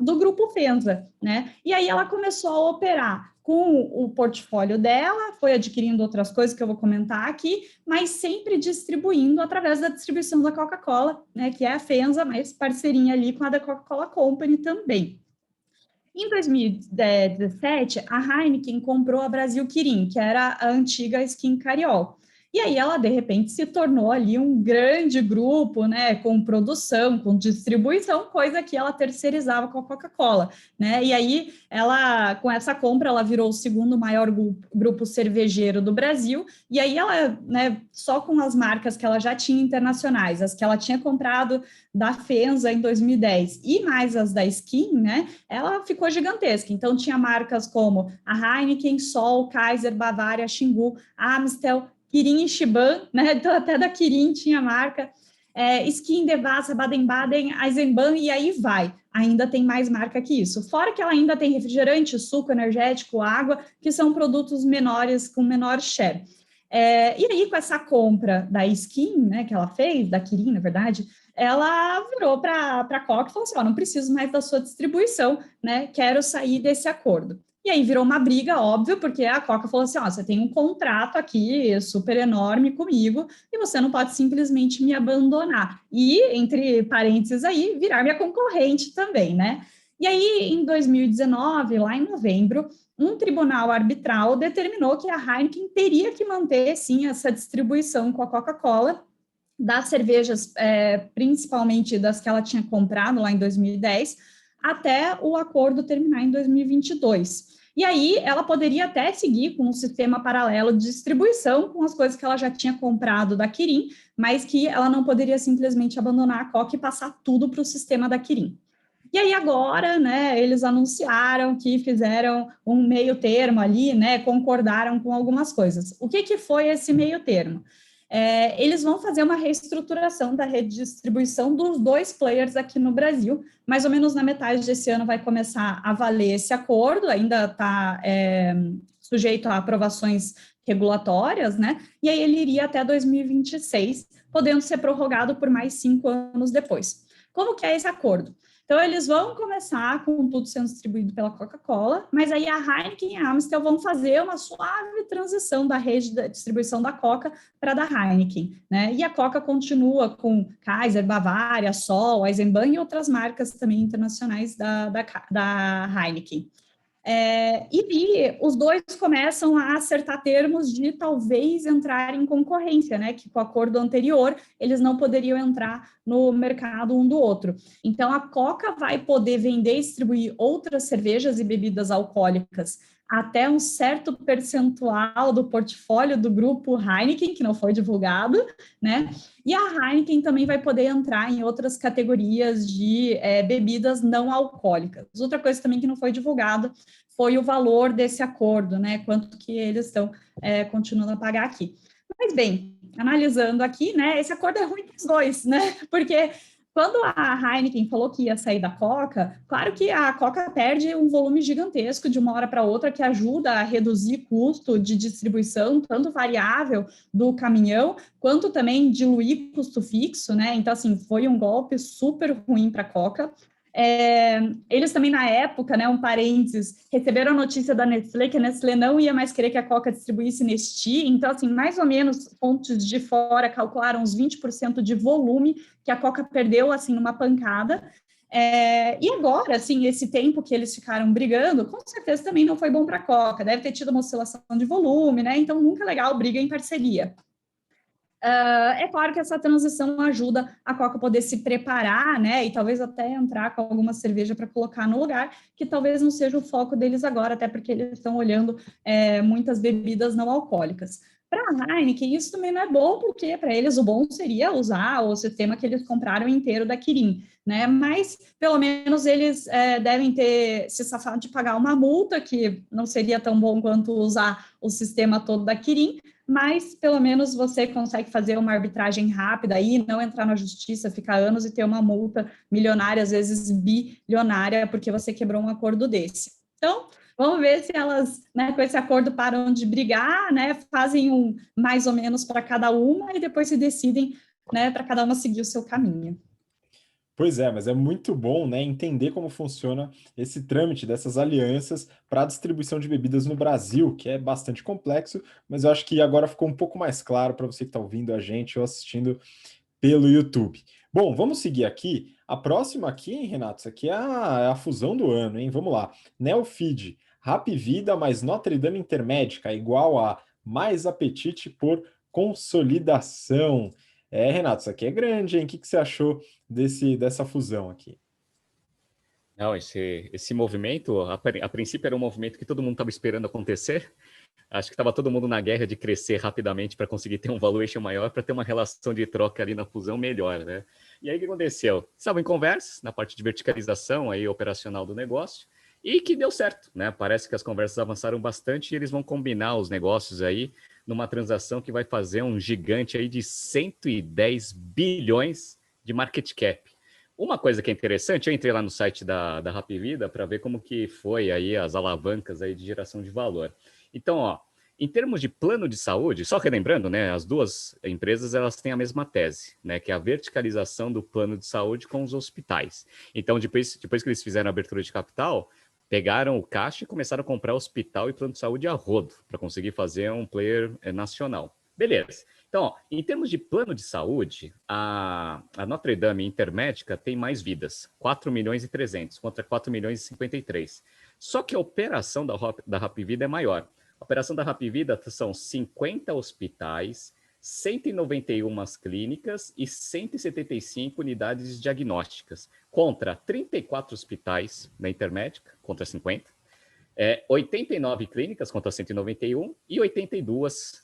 Speaker 2: do grupo FEMSA, né? E aí ela começou a operar com o portfólio dela, foi adquirindo outras coisas que eu vou comentar aqui, mas sempre distribuindo através da distribuição da Coca-Cola, né? Que é a FEMSA, mas parceirinha ali com a da Coca-Cola Company também. Em 2017, a Heineken comprou a Brasil Kirin, que era a antiga Skin Cariol. E aí ela, de repente, se tornou ali um grande grupo, né, com produção, com distribuição, coisa que ela terceirizava com a Coca-Cola, né? E aí, ela, com essa compra, ela virou o segundo maior grupo cervejeiro do Brasil, e aí ela, né, só com as marcas que ela já tinha internacionais, as que ela tinha comprado da FEMSA em 2010 e mais as da Skin, né, ela ficou gigantesca. Então, tinha marcas como a Heineken, Sol, Kaiser, Bavária, Xingu, Amstel, Kirin e Shiban, né? Então, até da Kirin tinha marca, Skin, Devassa, Baden-Baden, Eisenbahn, e aí vai. Ainda tem mais marca que isso. Fora que ela ainda tem refrigerante, suco, energético, água, que são produtos menores, com menor share. E aí, com essa compra da Skin, né, que ela fez, da Kirin, na verdade, ela virou para a Coca e falou assim, não preciso mais da sua distribuição, né, quero sair desse acordo. E aí virou uma briga, óbvio, porque a Coca falou assim, você tem um contrato aqui super enorme comigo e você não pode simplesmente me abandonar. E, entre parênteses aí, virar minha concorrente também, né? E aí, em 2019, lá em novembro, um tribunal arbitral determinou que a Heineken teria que manter, sim, essa distribuição com a Coca-Cola, das cervejas, principalmente das que ela tinha comprado lá em 2010, até o acordo terminar em 2022. E aí ela poderia até seguir com um sistema paralelo de distribuição com as coisas que ela já tinha comprado da Kirin, mas que ela não poderia simplesmente abandonar a Coca e passar tudo para o sistema da Kirin. E aí agora, né, eles anunciaram que fizeram um meio termo ali, né, concordaram com algumas coisas. O que foi esse meio termo? Eles vão fazer uma reestruturação da rede de distribuição dos dois players aqui no Brasil, mais ou menos na metade desse ano vai começar a valer esse acordo, ainda está sujeito a aprovações regulatórias, né, e aí ele iria até 2026, podendo ser prorrogado por mais 5 anos depois. Como que é esse acordo? Então, eles vão começar com tudo sendo distribuído pela Coca-Cola, mas aí a Heineken e a Amstel vão fazer uma suave transição da rede de distribuição da Coca para a da Heineken, né? E a Coca continua com Kaiser, Bavária, Sol, Eisenbahn e outras marcas também internacionais da Heineken. E os dois começam a acertar termos de talvez entrar em concorrência, né? Que com o acordo anterior eles não poderiam entrar no mercado um do outro. Então a Coca vai poder vender e distribuir outras cervejas e bebidas alcoólicas até um certo percentual do portfólio do grupo Heineken, que não foi divulgado, né? E a Heineken também vai poder entrar em outras categorias de bebidas não alcoólicas. Outra coisa também que não foi divulgada foi o valor desse acordo, né? Quanto que eles estão continuando a pagar aqui. Mas, bem, analisando aqui, né? Esse acordo é ruim para os dois, né? Porque quando a Heineken falou que ia sair da Coca, claro que a Coca perde um volume gigantesco de uma hora para outra, que ajuda a reduzir custo de distribuição, tanto variável do caminhão, quanto também diluir custo fixo, né? Então, assim, foi um golpe super ruim para a Coca. Eles também, na época, né, um parênteses, receberam a notícia da Nestlé que a Nestlé não ia mais querer que a Coca distribuísse Nesti, então, assim, mais ou menos, fontes de fora calcularam uns 20% de volume que a Coca perdeu, assim, numa pancada. E agora, assim, esse tempo que eles ficaram brigando, com certeza também não foi bom para a Coca, deve ter tido uma oscilação de volume, né, então nunca é legal briga em parceria. É claro que essa transição ajuda a Coca poder se preparar, né, e talvez até entrar com alguma cerveja para colocar no lugar, que talvez não seja o foco deles agora, até porque eles estão olhando muitas bebidas não alcoólicas. Para a Heineken, isso também não é bom, porque para eles o bom seria usar o sistema que eles compraram inteiro da Kirin, né? Mas pelo menos eles devem ter se safado de pagar uma multa, que não seria tão bom quanto usar o sistema todo da Kirin, mas pelo menos você consegue fazer uma arbitragem rápida aí, não entrar na justiça, ficar anos e ter uma multa milionária, às vezes bilionária, porque você quebrou um acordo desse. Então, vamos ver se elas, né, com esse acordo, param de brigar, né, fazem um mais ou menos para cada uma e depois se decidem, né, para cada uma seguir o seu caminho.
Speaker 1: Pois é, mas é muito bom, né, entender como funciona esse trâmite dessas alianças para a distribuição de bebidas no Brasil, que é bastante complexo, mas eu acho que agora ficou um pouco mais claro para você que está ouvindo a gente ou assistindo pelo YouTube. Bom, vamos seguir aqui. A próxima aqui, hein, Renato? Isso aqui é a fusão do ano, hein? Vamos lá. Neofeed, Hapvida mais Notre Dame Intermédica igual a mais apetite por consolidação. Renato, isso aqui é grande, hein? O que você achou dessa fusão aqui?
Speaker 3: Não, esse movimento, a princípio era um movimento que todo mundo estava esperando acontecer. Acho que estava todo mundo na guerra de crescer rapidamente para conseguir ter um valuation maior, para ter uma relação de troca ali na fusão melhor, né? E aí o que aconteceu? Estavam em conversas na parte de verticalização aí operacional do negócio e que deu certo, né? Parece que as conversas avançaram bastante e eles vão combinar os negócios aí numa transação que vai fazer um gigante aí de 110 bilhões de market cap. Uma coisa que é interessante, eu entrei lá no site da Hapvida para ver como que foi aí as alavancas aí de geração de valor. Então, ó, em termos de plano de saúde, só relembrando, né, as duas empresas elas têm a mesma tese, né, que é a verticalização do plano de saúde com os hospitais. Então, depois que eles fizeram a abertura de capital, pegaram o caixa e começaram a comprar hospital e plano de saúde a rodo para conseguir fazer um player nacional. Beleza. Então, ó, em termos de plano de saúde, a Notre Dame Intermédica tem mais vidas, 4 milhões e 300 contra 4 milhões e 53. Só que a operação da Hapvida é maior. A operação da Hapvida são 50 hospitais, 191 clínicas e 175 unidades diagnósticas, contra 34 hospitais na Intermédica, contra 50, 89 clínicas contra 191 e 82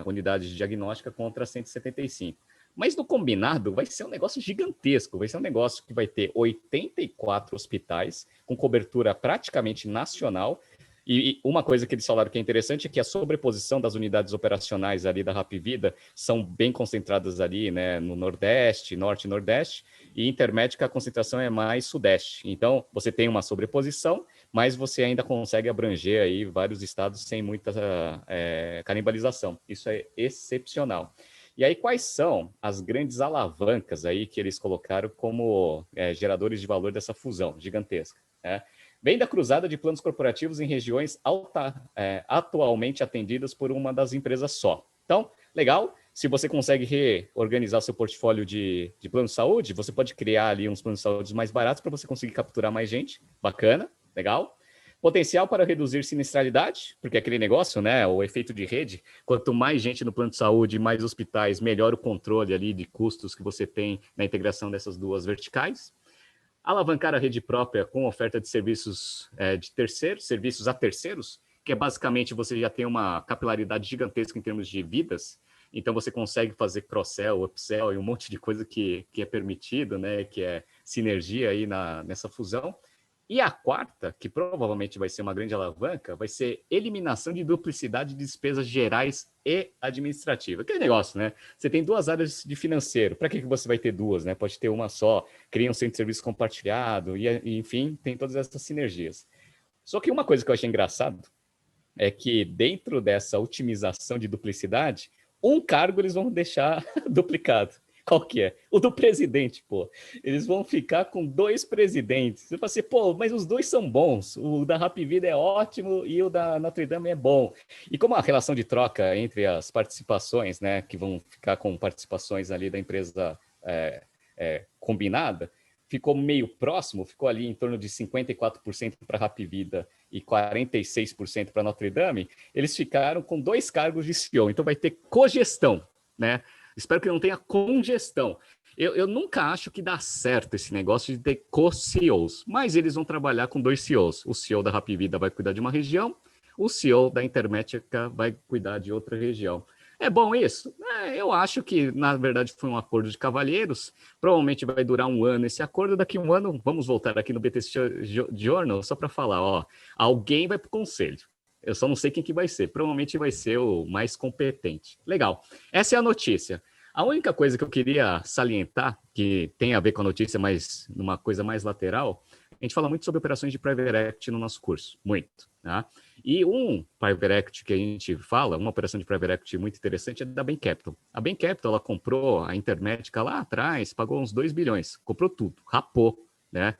Speaker 3: unidades de diagnóstica contra 175. Mas no combinado vai ser um negócio gigantesco, vai ser um negócio que vai ter 84 hospitais com cobertura praticamente nacional. E uma coisa que eles falaram que é interessante é que a sobreposição das unidades operacionais ali da Hapvida são bem concentradas ali, né, no Nordeste, Norte e Nordeste, e Intermédica a concentração é mais Sudeste. Então, você tem uma sobreposição, mas você ainda consegue abranger aí vários estados sem muita canibalização. Isso é excepcional. E aí, quais são as grandes alavancas aí que eles colocaram como geradores de valor dessa fusão gigantesca, né? Vem da cruzada de planos corporativos em regiões atualmente atendidas por uma das empresas só. Então, legal, se você consegue reorganizar seu portfólio de plano de saúde, você pode criar ali uns planos de saúde mais baratos para você conseguir capturar mais gente. Bacana, legal. Potencial para reduzir sinistralidade, porque aquele negócio, né, o efeito de rede, quanto mais gente no plano de saúde, mais hospitais, melhor o controle ali de custos que você tem na integração dessas duas verticais. Alavancar a rede própria com oferta de serviços de terceiros, serviços a terceiros, que é basicamente você já tem uma capilaridade gigantesca em termos de vidas, então você consegue fazer cross-sell, upsell e um monte de coisa que é permitido, né, que é sinergia aí nessa fusão. E a quarta, que provavelmente vai ser uma grande alavanca, vai ser eliminação de duplicidade de despesas gerais e administrativas. Aquele negócio, né? Você tem duas áreas de financeiro. Para que você vai ter duas, né? Pode ter uma só. Cria um centro de serviço compartilhado e, enfim, tem todas essas sinergias. Só que uma coisa que eu achei engraçado é que dentro dessa otimização de duplicidade, um cargo eles vão deixar duplicado. Qual que é? O do presidente, pô. Eles vão ficar com 2 presidentes. Você fala assim, pô, mas os dois são bons. O da Hapvida é ótimo e o da Notre Dame é bom. E como a relação de troca entre as participações, né, que vão ficar com participações ali da empresa combinada, ficou meio próximo, ficou ali em torno de 54% para a Hapvida e 46% para a Notre Dame, eles ficaram com 2 cargos de CEO. Então vai ter cogestão, né? Espero que não tenha congestão. Eu nunca acho que dá certo esse negócio de ter co-CEOs, mas eles vão trabalhar com 2 CEOs. O CEO da Hapvida vai cuidar de uma região, o CEO da Intermédica vai cuidar de outra região. É bom isso? Eu acho que, na verdade, foi um acordo de cavalheiros. Provavelmente vai durar um ano esse acordo. Daqui a um ano, vamos voltar aqui no BT Journal só para falar, ó, alguém vai para o conselho. Eu só não sei quem que vai ser. Provavelmente vai ser o mais competente. Legal. Essa é a notícia. A única coisa que eu queria salientar, que tem a ver com a notícia, mas numa coisa mais lateral, a gente fala muito sobre operações de private equity no nosso curso, muito, tá? E um private equity que a gente fala, uma operação de private equity muito interessante é da Bain Capital. A Bain Capital, ela comprou a Intermédica lá atrás, pagou uns 2 bilhões, comprou tudo, rapou, né,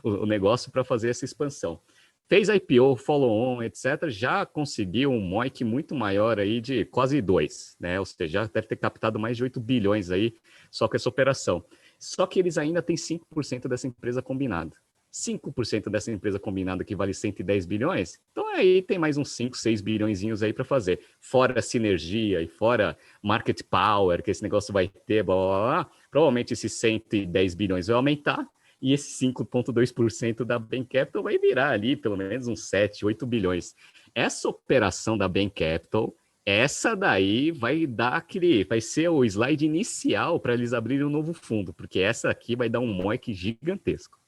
Speaker 3: o negócio para fazer essa expansão. Fez IPO, follow-on, etc., já conseguiu um MOIC muito maior aí de quase 2, né? Ou seja, já deve ter captado mais de 8 bilhões aí só com essa operação. Só que eles ainda têm 5% dessa empresa combinada. 5% dessa empresa combinada que vale 110 bilhões, então aí tem mais uns 5, 6 bilhõezinhos aí para fazer. Fora a sinergia e fora market power que esse negócio vai ter, blá, blá, blá, provavelmente esses 110 bilhões vai aumentar, e esse 5,2% da Bain Capital vai virar ali pelo menos uns 7, 8 bilhões. Essa operação da Bain Capital, essa daí vai ser o slide inicial para eles abrirem um novo fundo, porque essa aqui vai dar um MOIC gigantesco.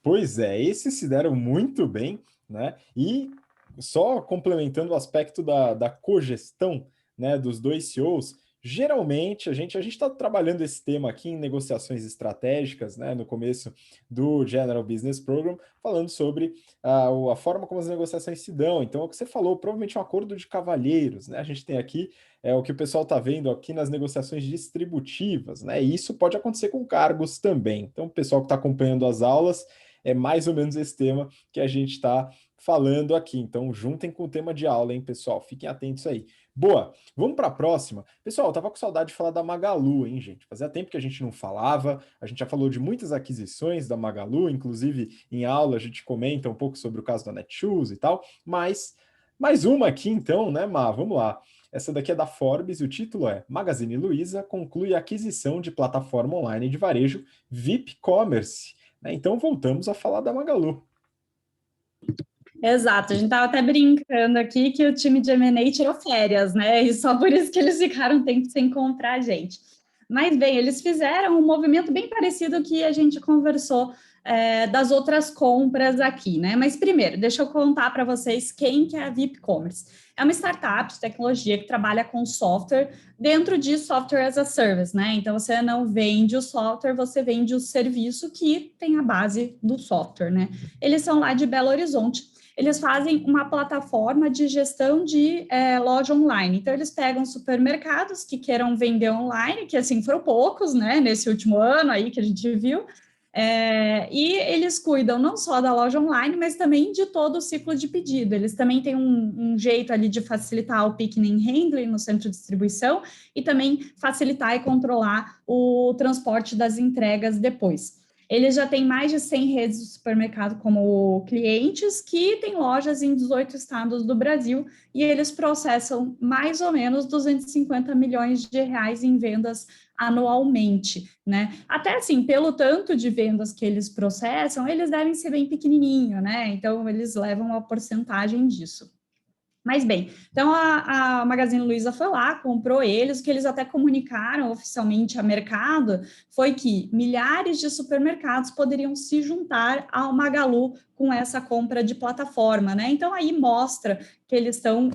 Speaker 1: Pois é, esses se deram muito bem, né? E só complementando o aspecto da cogestão, né, dos dois CEOs, geralmente a gente está trabalhando esse tema aqui em negociações estratégicas, né, no começo do General Business Program, falando sobre a forma como as negociações se dão. Então, é o que você falou, provavelmente um acordo de cavalheiros, né? A gente tem aqui o que o pessoal está vendo aqui nas negociações distributivas, né? E isso pode acontecer com cargos também. Então, o pessoal que está acompanhando as aulas, é mais ou menos esse tema que a gente está falando aqui. Então, juntem com o tema de aula, hein, pessoal? Fiquem atentos aí. Boa, vamos para a próxima. Pessoal, eu tava com saudade de falar da Magalu, hein, gente? Fazia tempo que a gente não falava, a gente já falou de muitas aquisições da Magalu, inclusive em aula a gente comenta um pouco sobre o caso da Netshoes e tal, mas mais uma aqui então, né, Má? Vamos lá. Essa daqui é da Forbes e o título é Magazine Luiza conclui a aquisição de plataforma online de varejo VIP Commerce. Então voltamos a falar da Magalu.
Speaker 2: Exato, a gente estava até brincando aqui que o time de M&A tirou férias, né? E só por isso que eles ficaram tempo sem comprar a gente. Mas bem, eles fizeram um movimento bem parecido que a gente conversou das outras compras aqui, né? Mas primeiro, deixa eu contar para vocês quem que é a VIP Commerce. É uma startup de tecnologia que trabalha com software dentro de software as a service, né? Então, você não vende o software, você vende o serviço que tem a base do software, né? Eles são lá de Belo Horizonte. Eles fazem uma plataforma de gestão de loja online. Então, eles pegam supermercados que queiram vender online, que assim foram poucos, né? Nesse último ano aí que a gente viu, e eles cuidam não só da loja online, mas também de todo o ciclo de pedido. Eles também têm um jeito ali de facilitar o picking and handling no centro de distribuição e também facilitar e controlar o transporte das entregas depois. Eles já têm mais de 100 redes de supermercado como clientes, que têm lojas em 18 estados do Brasil, e eles processam mais ou menos 250 milhões de reais em vendas anualmente, né? Até assim, pelo tanto de vendas que eles processam, eles devem ser bem pequenininho, né? Então, eles levam uma porcentagem disso. Mas bem, então a Magazine Luiza foi lá, comprou eles, o que eles até comunicaram oficialmente ao mercado foi que milhares de supermercados poderiam se juntar ao Magalu com essa compra de plataforma, né? Então aí mostra que eles estão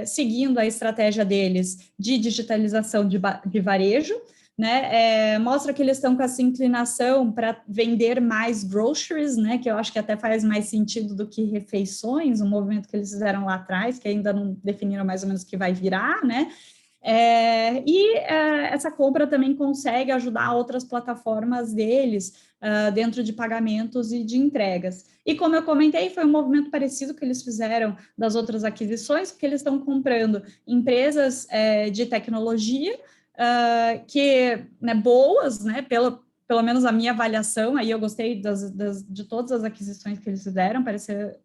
Speaker 2: seguindo a estratégia deles de digitalização de varejo, né? Mostra que eles estão com essa inclinação para vender mais groceries, né? Que eu acho que até faz mais sentido do que refeições, um movimento que eles fizeram lá atrás, que ainda não definiram mais ou menos o que vai virar, né? Essa compra também consegue ajudar outras plataformas deles dentro de pagamentos e de entregas. E como eu comentei, foi um movimento parecido que eles fizeram das outras aquisições, porque eles estão comprando empresas de tecnologia, que, né, boas, né, pelo menos a minha avaliação, aí eu gostei de todas as aquisições que eles fizeram,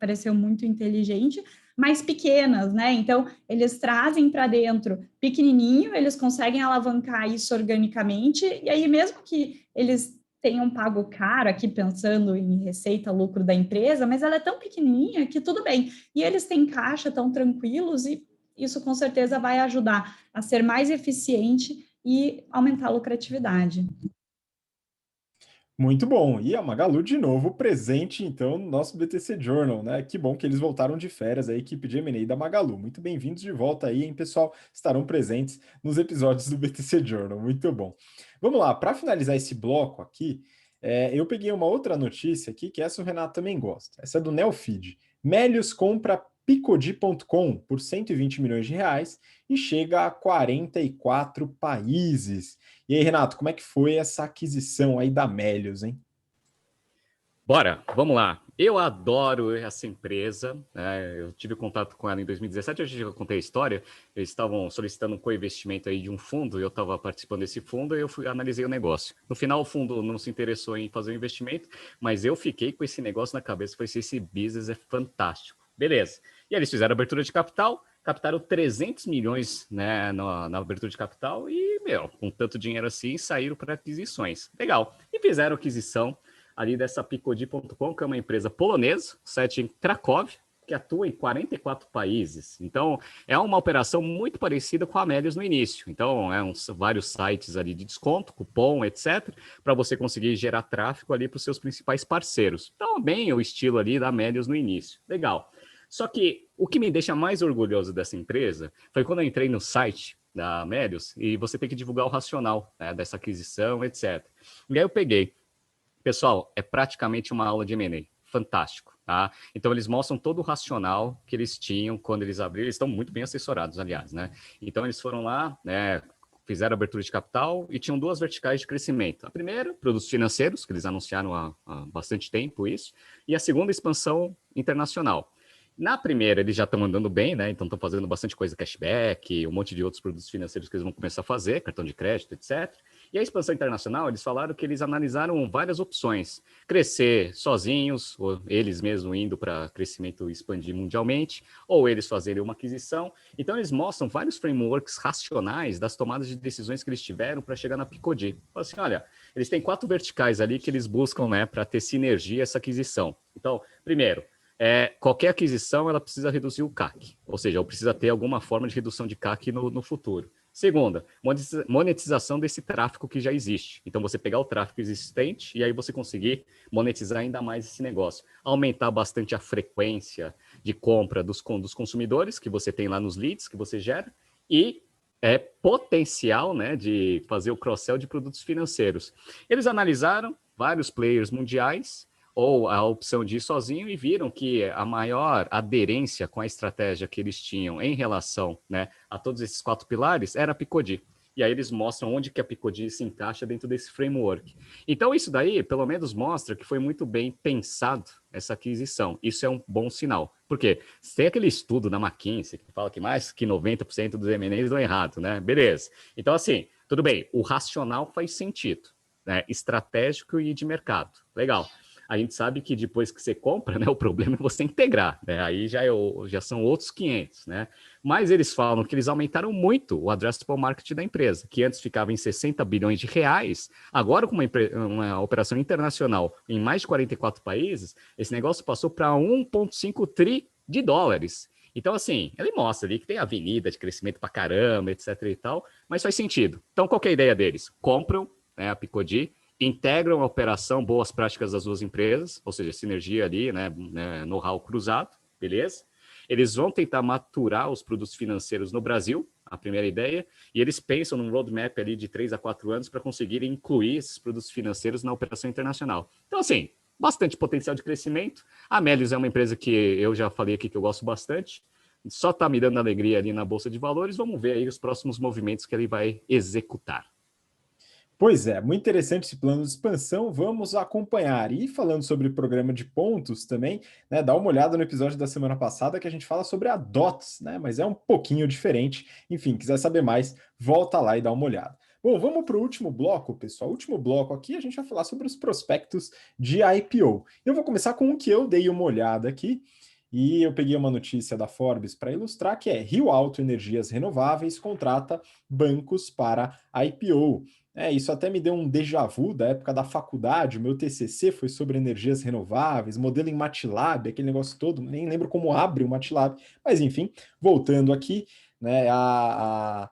Speaker 2: pareceu muito inteligente, mas pequenas, né, então eles trazem para dentro pequenininho, eles conseguem alavancar isso organicamente, e aí mesmo que eles tenham pago caro aqui pensando em receita, lucro da empresa, mas ela é tão pequenininha que tudo bem, e eles têm caixa, tão tranquilos, e isso com certeza vai ajudar a ser mais eficiente e aumentar a lucratividade.
Speaker 1: Muito bom. E a Magalu de novo presente, então, no nosso BTC Journal, né? Que bom que eles voltaram de férias, a equipe de M&A da Magalu. Muito bem-vindos de volta aí, hein, pessoal? Estarão presentes nos episódios do BTC Journal. Muito bom. Vamos lá, para finalizar esse bloco aqui, eu peguei uma outra notícia aqui, que essa o Renato também gosta. Essa é do Neofeed. Melius compra Picodi.com por 120 milhões de reais e chega a 44 países. E aí, Renato, como é que foi essa aquisição aí da Melius, hein?
Speaker 3: Bora, vamos lá. Eu adoro essa empresa, né? Eu tive contato com ela em 2017, eu já contei a história. Eles estavam solicitando um co-investimento aí de um fundo, eu estava participando desse fundo e eu analisei o negócio. No final, o fundo não se interessou em fazer o investimento, mas eu fiquei com esse negócio na cabeça, falei assim, esse business é fantástico. Beleza. E eles fizeram abertura de capital, captaram 300 milhões, né, na abertura de capital e, com tanto dinheiro assim, saíram para aquisições. Legal. E fizeram aquisição ali dessa Picodi.com, que é uma empresa polonesa, sede em Cracóvia, que atua em 44 países. Então, é uma operação muito parecida com a Melius no início. Então, vários sites ali de desconto, cupom, etc., para você conseguir gerar tráfego ali para os seus principais parceiros. Então, bem o estilo ali da Melius no início. Legal. Só que o que me deixa mais orgulhoso dessa empresa foi quando eu entrei no site da Melius e você tem que divulgar o racional, né, dessa aquisição, etc. E aí eu peguei. Pessoal, é praticamente uma aula de M&A. Fantástico, tá? Então, eles mostram todo o racional que eles tinham quando eles abriram. Eles estão muito bem assessorados, aliás, né? Então, eles foram lá, né, fizeram abertura de capital e tinham duas verticais de crescimento. A primeira, produtos financeiros, que eles anunciaram há bastante tempo isso. E a segunda, expansão internacional. Na primeira, eles já estão andando bem, né? Então, estão fazendo bastante coisa, cashback, um monte de outros produtos financeiros que eles vão começar a fazer, cartão de crédito, etc. E a expansão internacional, eles falaram que eles analisaram várias opções. Crescer sozinhos, ou eles mesmos indo para crescimento e expandir mundialmente, ou eles fazerem uma aquisição. Então, eles mostram vários frameworks racionais das tomadas de decisões que eles tiveram para chegar na Picodi. Assim, olha, eles têm 4 verticais ali que eles buscam, né, para ter sinergia essa aquisição. Então, primeiro, qualquer aquisição ela precisa reduzir o CAC, ou seja, ou precisa ter alguma forma de redução de CAC no futuro. Segunda, monetização desse tráfego que já existe. Então, você pegar o tráfego existente e aí você conseguir monetizar ainda mais esse negócio. Aumentar bastante a frequência de compra dos consumidores que você tem lá nos leads que você gera e potencial, né, de fazer o cross-sell de produtos financeiros. Eles analisaram vários players mundiais ou a opção de ir sozinho e viram que a maior aderência com a estratégia que eles tinham em relação, né, a todos esses 4 pilares era a Picodi. E aí eles mostram onde que a Picodi se encaixa dentro desse framework. Então isso daí, pelo menos, mostra que foi muito bem pensado essa aquisição. Isso é um bom sinal. Por quê? Tem aquele estudo da McKinsey que fala que mais que 90% dos M&As dão errado, né? Beleza. Então, assim, tudo bem, o racional faz sentido, né? Estratégico e de mercado. Legal. A gente sabe que depois que você compra, né, o problema é você integrar, né? Aí já são outros 500, né? Mas eles falam que eles aumentaram muito o addressable market da empresa, que antes ficava em 60 bilhões de reais, agora com uma operação internacional em mais de 44 países, esse negócio passou para 1,5 tri de dólares. Então, assim, ele mostra ali que tem avenida de crescimento para caramba, etc e tal, mas faz sentido. Então, qual que é a ideia deles? Compram, né, a Picodi, integram a operação, boas práticas das duas empresas, ou seja, sinergia ali, né, know-how cruzado, beleza? Eles vão tentar maturar os produtos financeiros no Brasil, a primeira ideia, e eles pensam num roadmap ali de 3 a 4 anos para conseguirem incluir esses produtos financeiros na operação internacional. Então, assim, bastante potencial de crescimento. A Melius é uma empresa que eu já falei aqui que eu gosto bastante, só está me dando alegria ali na Bolsa de Valores, vamos ver aí os próximos movimentos que ele vai executar.
Speaker 1: Pois é, muito interessante esse plano de expansão, vamos acompanhar. E falando sobre programa de pontos também, né, dá uma olhada no episódio da semana passada que a gente fala sobre a DOTS, né, mas é um pouquinho diferente. Enfim, quiser saber mais, volta lá e dá uma olhada. Bom, vamos para o último bloco, pessoal. O último bloco aqui a gente vai falar sobre os prospectos de IPO. Eu vou começar com um que eu dei uma olhada aqui, e eu peguei uma notícia da Forbes para ilustrar, que é Rio Alto Energias Renováveis contrata bancos para IPO. Isso até me deu um déjà vu da época da faculdade. O meu TCC foi sobre energias renováveis, modelo em MATLAB, aquele negócio todo. Nem lembro como abre o MATLAB. Mas, enfim, voltando aqui, né, a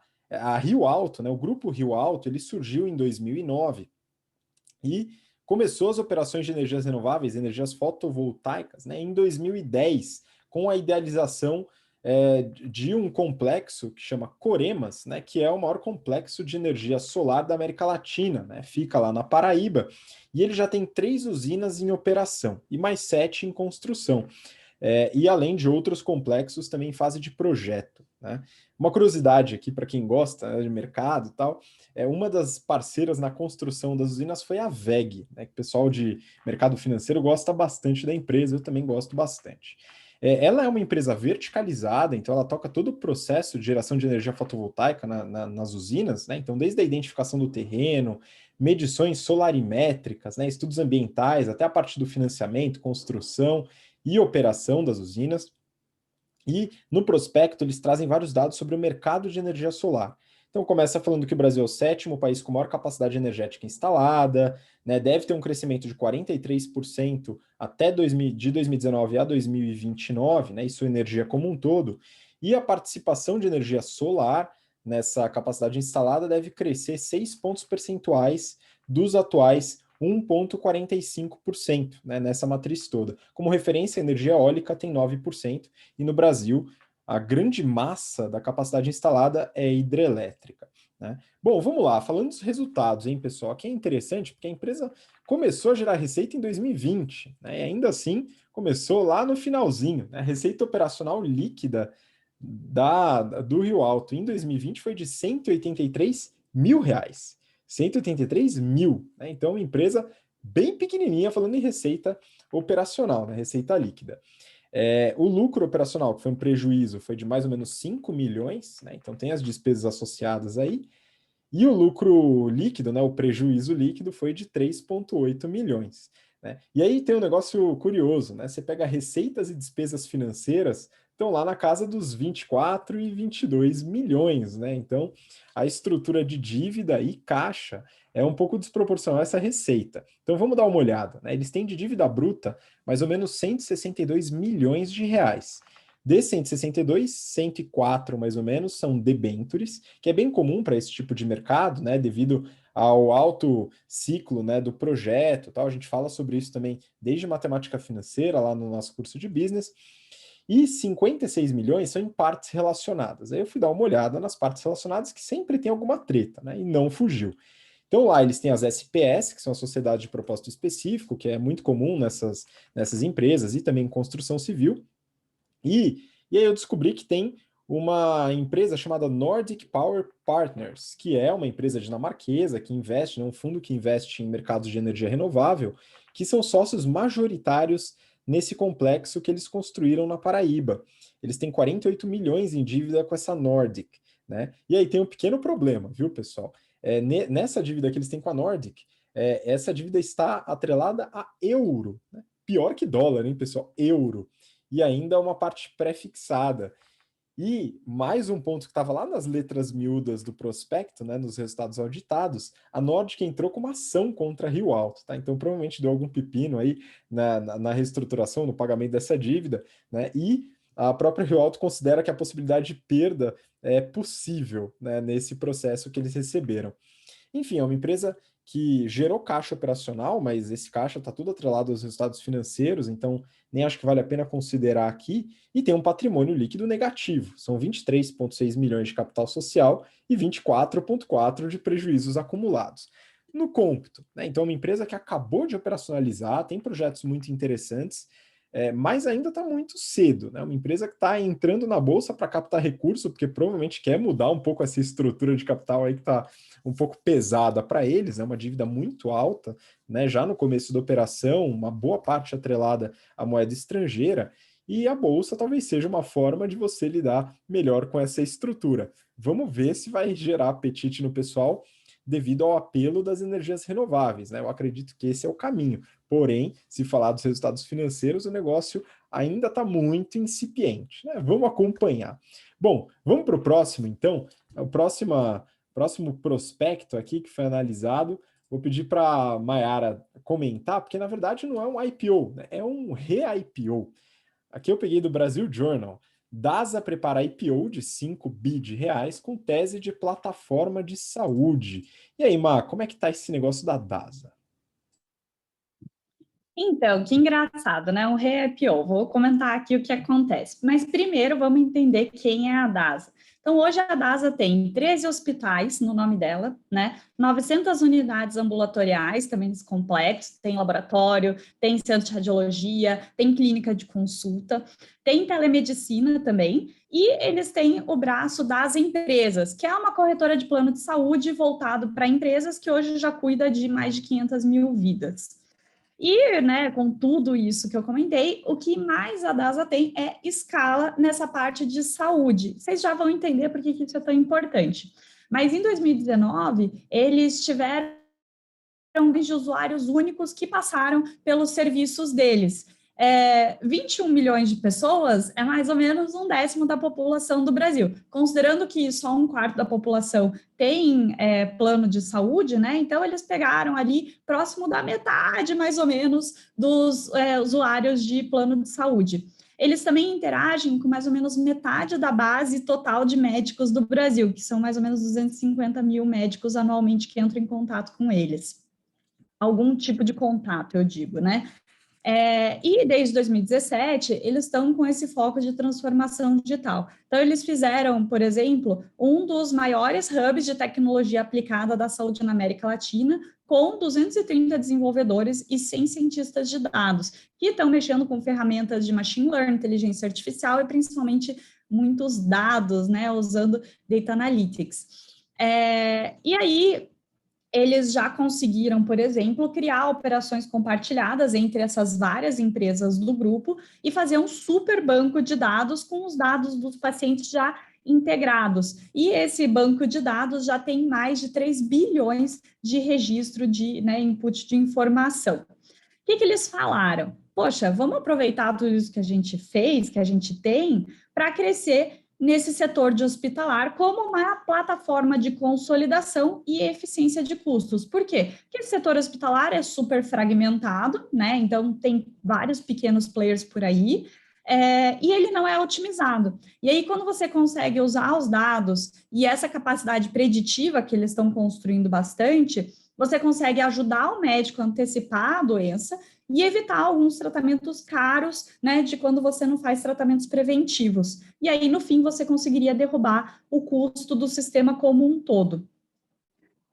Speaker 1: Rio Alto, né, o grupo Rio Alto, ele surgiu em 2009 e começou as operações de energias renováveis, energias fotovoltaicas, né, em 2010, com a idealização de um complexo que chama Coremas, né, que é o maior complexo de energia solar da América Latina, né, fica lá na Paraíba, e ele já tem 3 usinas em operação e mais 7 em construção. E além de outros complexos também em fase de projeto, né? Uma curiosidade aqui para quem gosta, né, de mercado e tal, uma das parceiras na construção das usinas foi a WEG, né, que o pessoal de mercado financeiro gosta bastante da empresa, eu também gosto bastante. Ela é uma empresa verticalizada, então ela toca todo o processo de geração de energia fotovoltaica nas usinas, né? Então desde a identificação do terreno, medições solarimétricas, né, estudos ambientais, até a parte do financiamento, construção e operação das usinas. E no prospecto eles trazem vários dados sobre o mercado de energia solar. Então começa falando que o Brasil é o 7º país com maior capacidade energética instalada, né, deve ter um crescimento de 43% de 2019 a 2029, né, isso é energia como um todo, e a participação de energia solar nessa capacidade instalada deve crescer 6 pontos percentuais dos atuais 1,45%, né, nessa matriz toda. Como referência, a energia eólica tem 9%, e no Brasil, a grande massa da capacidade instalada é hidrelétrica, né? Bom, vamos lá, falando dos resultados, hein, pessoal? Aqui é interessante, porque a empresa começou a gerar receita em 2020, né, e ainda assim começou lá no finalzinho, né? A receita operacional líquida do Rio Alto em 2020 foi de R$ 183 mil. 183 mil, né? Então, uma empresa bem pequenininha, falando em receita operacional, né? Receita líquida. O lucro operacional, que foi um prejuízo, foi de mais ou menos 5 milhões, né? Então tem as despesas associadas aí. E o lucro líquido, né, o prejuízo líquido, foi de 3,8 milhões. Né? E aí tem um negócio curioso, né? Você pega receitas e despesas financeiras, estão lá na casa dos 24 e 22 milhões. Né? Então, a estrutura de dívida e caixa é um pouco desproporcional a essa receita. Então, vamos dar uma olhada. Né? Eles têm de dívida bruta mais ou menos 162 milhões de reais. Desses 162, 104 mais ou menos são debêntures, que é bem comum para esse tipo de mercado, né, devido ao alto ciclo, né, do projeto, tal. A gente fala sobre isso também desde matemática financeira, lá no nosso curso de business. E 56 milhões são em partes relacionadas. Aí eu fui dar uma olhada nas partes relacionadas, que sempre tem alguma treta, né, e não fugiu. Então lá eles têm as SPS, que são a sociedade de propósito específico, que é muito comum nessas empresas, e também em construção civil. E aí eu descobri que tem uma empresa chamada Nordic Power Partners, que é uma empresa dinamarquesa que investe, né, um fundo que investe em mercados de energia renovável, que são sócios majoritários nesse complexo que eles construíram na Paraíba. Eles têm 48 milhões em dívida com essa Nordic, né? E aí tem um pequeno problema, viu, pessoal? Nessa dívida que eles têm com a Nordic, essa dívida está atrelada a euro, né? Pior que dólar, hein, pessoal? Euro. E ainda uma parte pré-fixada. E mais um ponto que estava lá nas letras miúdas do prospecto, né, nos resultados auditados, a Nordic entrou com uma ação contra a Rio Alto, tá? Então provavelmente deu algum pepino aí na reestruturação, no pagamento dessa dívida, né? E a própria Rio Alto considera que a possibilidade de perda é possível, né, nesse processo que eles receberam. Enfim, é uma empresa que gerou caixa operacional, mas esse caixa está tudo atrelado aos resultados financeiros, então nem acho que vale a pena considerar aqui, e tem um patrimônio líquido negativo, são 23,6 milhões de capital social e 24,4 de prejuízos acumulados. No cômputo, né? Então, é uma empresa que acabou de operacionalizar, tem projetos muito interessantes, mas ainda está muito cedo, né? Uma empresa que está entrando na bolsa para captar recurso, porque provavelmente quer mudar um pouco essa estrutura de capital aí que está um pouco pesada para eles, é uma dívida muito alta, né? Já no começo da operação, uma boa parte atrelada à moeda estrangeira, e a bolsa talvez seja uma forma de você lidar melhor com essa estrutura. Vamos ver se vai gerar apetite no pessoal devido ao apelo das energias renováveis, né? Eu acredito que esse é o caminho. Porém, se falar dos resultados financeiros, o negócio ainda está muito incipiente, né? Vamos acompanhar. Bom, vamos para o próximo, então. A próxima próximo prospecto aqui que foi analisado. Vou pedir para a Mayara comentar, porque na verdade não é um IPO, né? É um re-IPO. Aqui eu peguei do Brasil Journal. DASA prepara IPO de 5 bi de reais com tese de plataforma de saúde. E aí, Má, como é que tá esse negócio da DASA?
Speaker 2: Então, que engraçado, né? Um re-IPO. Vou comentar aqui o que acontece. Mas primeiro vamos entender quem é a DASA. Então, hoje a DASA tem 13 hospitais no nome dela, né? 900 unidades ambulatoriais, também nesse complexo, tem laboratório, tem centro de radiologia, tem clínica de consulta, tem telemedicina também, e eles têm o braço das empresas, que é uma corretora de plano de saúde voltado para empresas que hoje já cuida de mais de 500 mil vidas. E, né, com tudo isso que eu comentei, o que mais a DASA tem é escala nessa parte de saúde. Vocês já vão entender por que isso é tão importante. Mas em 2019, eles tiveram de usuários únicos que passaram pelos serviços deles. 21 milhões de pessoas é mais ou menos 1/10 da população do Brasil. Considerando que só 1/4 da população tem plano de saúde, né? Então, eles pegaram ali próximo da metade, mais ou menos, dos usuários de plano de saúde. Eles também interagem com mais ou menos metade da base total de médicos do Brasil, que são mais ou menos 250 mil médicos anualmente que entram em contato com eles. Algum tipo de contato, eu digo, né? E desde 2017, eles estão com esse foco de transformação digital. Então, eles fizeram, por exemplo, um dos maiores hubs de tecnologia aplicada da saúde na América Latina, com 230 desenvolvedores e 100 cientistas de dados, que estão mexendo com ferramentas de machine learning, inteligência artificial e principalmente muitos dados, né, usando data analytics. E aí, eles já conseguiram, por exemplo, criar operações compartilhadas entre essas várias empresas do grupo e fazer um super banco de dados com os dados dos pacientes já integrados. E esse banco de dados já tem mais de 3 bilhões de registro de input de informação. O que eles falaram? Poxa, vamos aproveitar tudo isso que a gente fez, que a gente tem, para crescer nesse setor de hospitalar como uma plataforma de consolidação e eficiência de custos. Por quê? Porque esse setor hospitalar é super fragmentado, né? Então, tem vários pequenos players por aí, e ele não é otimizado. E aí, quando você consegue usar os dados e essa capacidade preditiva que eles estão construindo bastante, você consegue ajudar o médico a antecipar a doença e evitar alguns tratamentos caros, né, de quando você não faz tratamentos preventivos. E aí, no fim, você conseguiria derrubar o custo do sistema como um todo.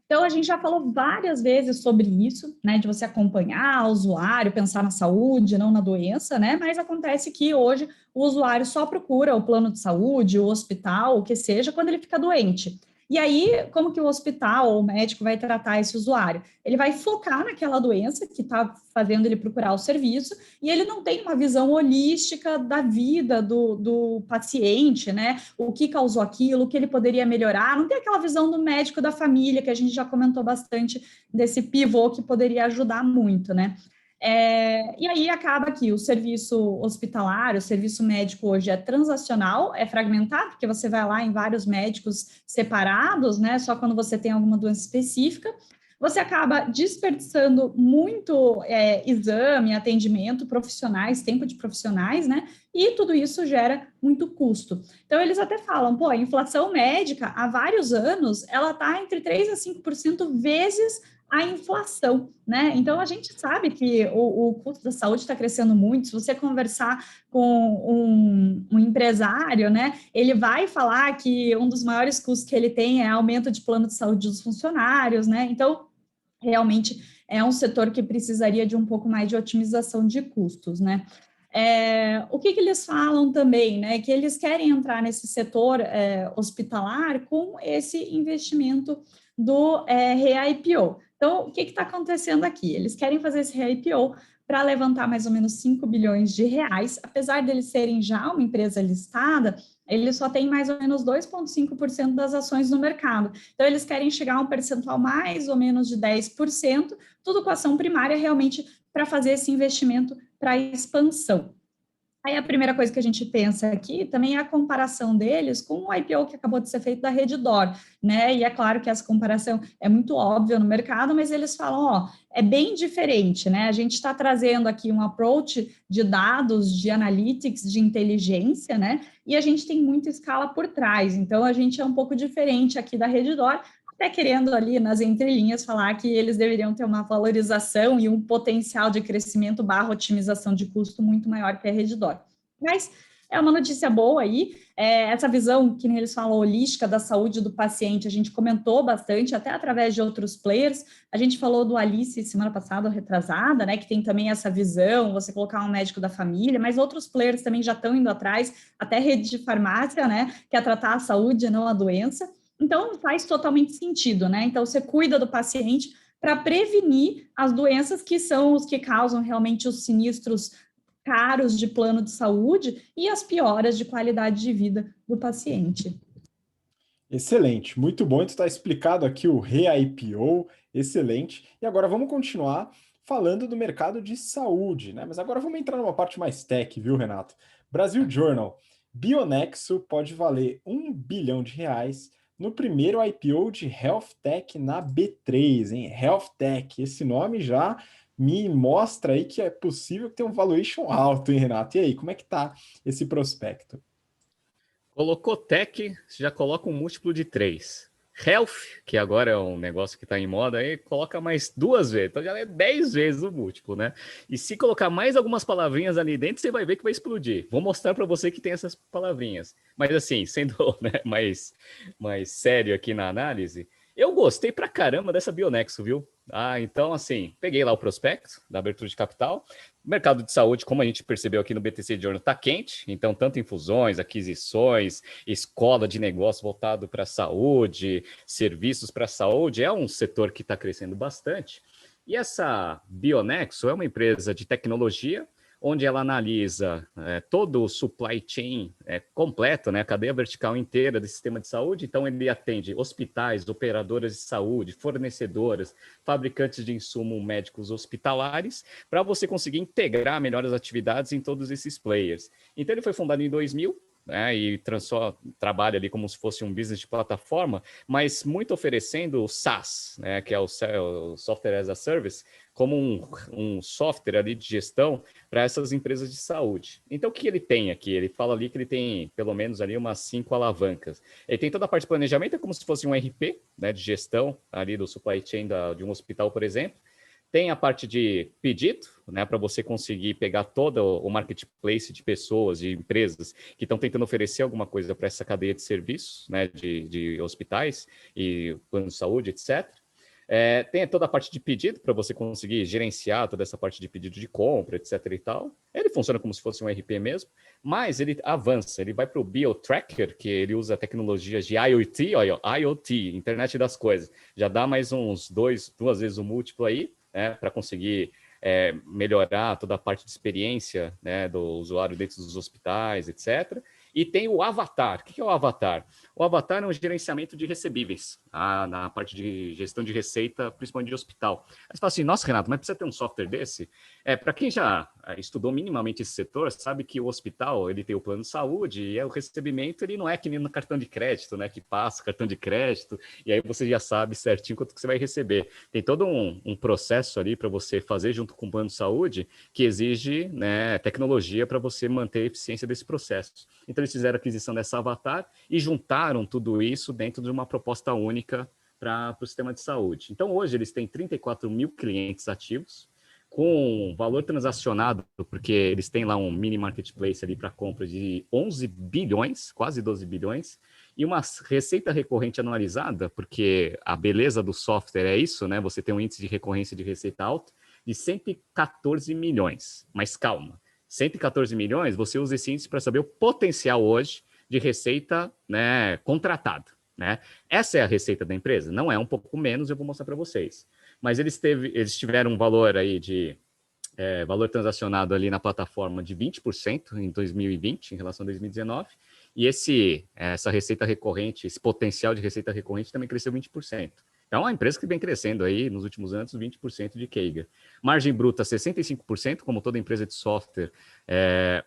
Speaker 2: Então, a gente já falou várias vezes sobre isso, né, de você acompanhar o usuário, pensar na saúde, não na doença, né, mas acontece que hoje o usuário só procura o plano de saúde, o hospital, o que seja, quando ele fica doente. E aí, como que o hospital ou o médico vai tratar esse usuário? Ele vai focar naquela doença que está fazendo ele procurar o serviço, e ele não tem uma visão holística da vida do paciente, né? O que causou aquilo, o que ele poderia melhorar, não tem aquela visão do médico da família, que a gente já comentou bastante desse pivô que poderia ajudar muito, né? E aí acaba que o serviço hospitalar, o serviço médico hoje é transacional, é fragmentado, porque você vai lá em vários médicos separados, né? Só quando você tem alguma doença específica. Você acaba desperdiçando muito exame, atendimento, profissionais, tempo de profissionais, né? E tudo isso gera muito custo. Então, eles até falam, pô, a inflação médica, há vários anos, ela está entre 3% a 5% vezes a inflação, né? Então, a gente sabe que o custo da saúde está crescendo muito. Se você conversar com um empresário, né, ele vai falar que um dos maiores custos que ele tem é aumento de plano de saúde dos funcionários, né? Então, realmente é um setor que precisaria de um pouco mais de otimização de custos, né? O que eles falam também, né? Que eles querem entrar nesse setor hospitalar com esse investimento do re-IPO. Então, o que está acontecendo aqui? Eles querem fazer esse re-IPO para levantar mais ou menos 5 bilhões de reais, apesar deles serem já uma empresa listada, eles só têm mais ou menos 2,5% das ações no mercado. Então, eles querem chegar a um percentual mais ou menos de 10%, tudo com ação primária realmente para fazer esse investimento para expansão. Aí a primeira coisa que a gente pensa aqui também é a comparação deles com o IPO que acabou de ser feito da Redditor, né? E é claro que essa comparação é muito óbvia no mercado, mas eles falam, ó, é bem diferente, né? A gente está trazendo aqui um approach de dados, de analytics, de inteligência, né? E a gente tem muita escala por trás. Então a gente é um pouco diferente aqui da Redditor, até querendo ali nas entrelinhas falar que eles deveriam ter uma valorização e um potencial de crescimento barra otimização de custo muito maior que a Redditor. Mas é uma notícia boa aí, essa visão, que nem eles falam, holística da saúde do paciente, a gente comentou bastante, até através de outros players, a gente falou do Alice semana passada, retrasada, né, que tem também essa visão, você colocar um médico da família, mas outros players também já estão indo atrás, até rede de farmácia, né, que é tratar a saúde, não a doença. Então, faz totalmente sentido, né? Então, você cuida do paciente para prevenir as doenças que são os que causam realmente os sinistros caros de plano de saúde e as pioras de qualidade de vida do paciente.
Speaker 1: Excelente, muito bom. Então está explicado aqui o re-IPO, excelente. E agora vamos continuar falando do mercado de saúde, né? Mas agora vamos entrar numa parte mais tech, viu, Renato? Brasil Journal, Bionexo pode valer R$ 1 bilhão no primeiro IPO de Health Tech na B3, hein? Health Tech, esse nome já me mostra aí que é possível que tenha um valuation alto, hein, Renato? E aí, como é que tá esse prospecto?
Speaker 3: Colocou tech, você já coloca um múltiplo de 3. Health, que agora é um negócio que está em moda, aí coloca mais 2 vezes. Então já é 10 vezes o múltiplo, né? E se colocar mais algumas palavrinhas ali dentro, você vai ver que vai explodir. Vou mostrar para você que tem essas palavrinhas. Mas assim, sendo né, mais sério aqui na análise, eu gostei pra caramba dessa Bionexo, viu? Então assim, peguei lá o prospecto da abertura de capital. O mercado de saúde, como a gente percebeu aqui no BTC Journal, está quente, então tanto em fusões, aquisições, escola de negócio voltado para a saúde, serviços para a saúde, é um setor que está crescendo bastante. E essa Bionexo é uma empresa de tecnologia, onde ela analisa todo o supply chain completo, né, a cadeia vertical inteira do sistema de saúde. Então, ele atende hospitais, operadoras de saúde, fornecedoras, fabricantes de insumos médicos hospitalares, para você conseguir integrar melhor as atividades em todos esses players. Então, ele foi fundado em 2000, né, e trabalha ali como se fosse um business de plataforma, mas muito oferecendo o SaaS, né, que é o Software as a Service, como um software ali de gestão para essas empresas de saúde. Então, o que ele tem aqui? Ele fala ali que ele tem pelo menos ali umas 5 alavancas. Ele tem toda a parte de planejamento, é como se fosse um RP, né, de gestão ali do supply chain de um hospital, por exemplo. Tem a parte de pedido, né, para você conseguir pegar todo o marketplace de pessoas, de empresas que estão tentando oferecer alguma coisa para essa cadeia de serviços, né, de hospitais e plano de saúde, etc. Tem toda a parte de pedido para você conseguir gerenciar toda essa parte de pedido de compra, etc. e tal. Ele funciona como se fosse um RP mesmo, mas ele avança, ele vai para o BioTracker, que ele usa tecnologias de IoT, IoT, Internet das Coisas. Já dá mais uns 2 vezes o múltiplo aí, né, para conseguir melhorar toda a parte de experiência, né, do usuário dentro dos hospitais, etc. E tem o Avatar. O que é o Avatar? O Avatar é um gerenciamento de recebíveis, na parte de gestão de receita, principalmente de hospital. Aí você fala assim, nossa, Renato, mas precisa ter um software desse? Para quem já estudou minimamente esse setor, sabe que o hospital ele tem o plano de saúde e o recebimento ele não é que nem no cartão de crédito, né? Que passa cartão de crédito e aí você já sabe certinho quanto que você vai receber. Tem todo um processo ali para você fazer junto com o plano de saúde que exige, né, tecnologia para você manter a eficiência desse processo. Então, eles fizeram a aquisição dessa Avatar e juntaram tudo isso dentro de uma proposta única para o sistema de saúde. Então, hoje, eles têm 34 mil clientes ativos, com valor transacionado, porque eles têm lá um mini marketplace ali para compra de 11 bilhões, quase 12 bilhões, e uma receita recorrente anualizada, porque a beleza do software é isso, né? Você tem um índice de recorrência de receita alto de 114 milhões. Mas calma, 114 milhões, você usa esse índice para saber o potencial hoje de receita, né, contratada, né? Essa é a receita da empresa? Não é, um pouco menos, eu vou mostrar para vocês. Mas eles tiveram um valor aí de valor transacionado ali na plataforma de 20% em 2020 em relação a 2019, e essa receita recorrente, esse potencial de receita recorrente também cresceu 20%. É uma empresa que vem crescendo aí nos últimos anos 20% de CAGR. Margem bruta 65%, como toda empresa de software,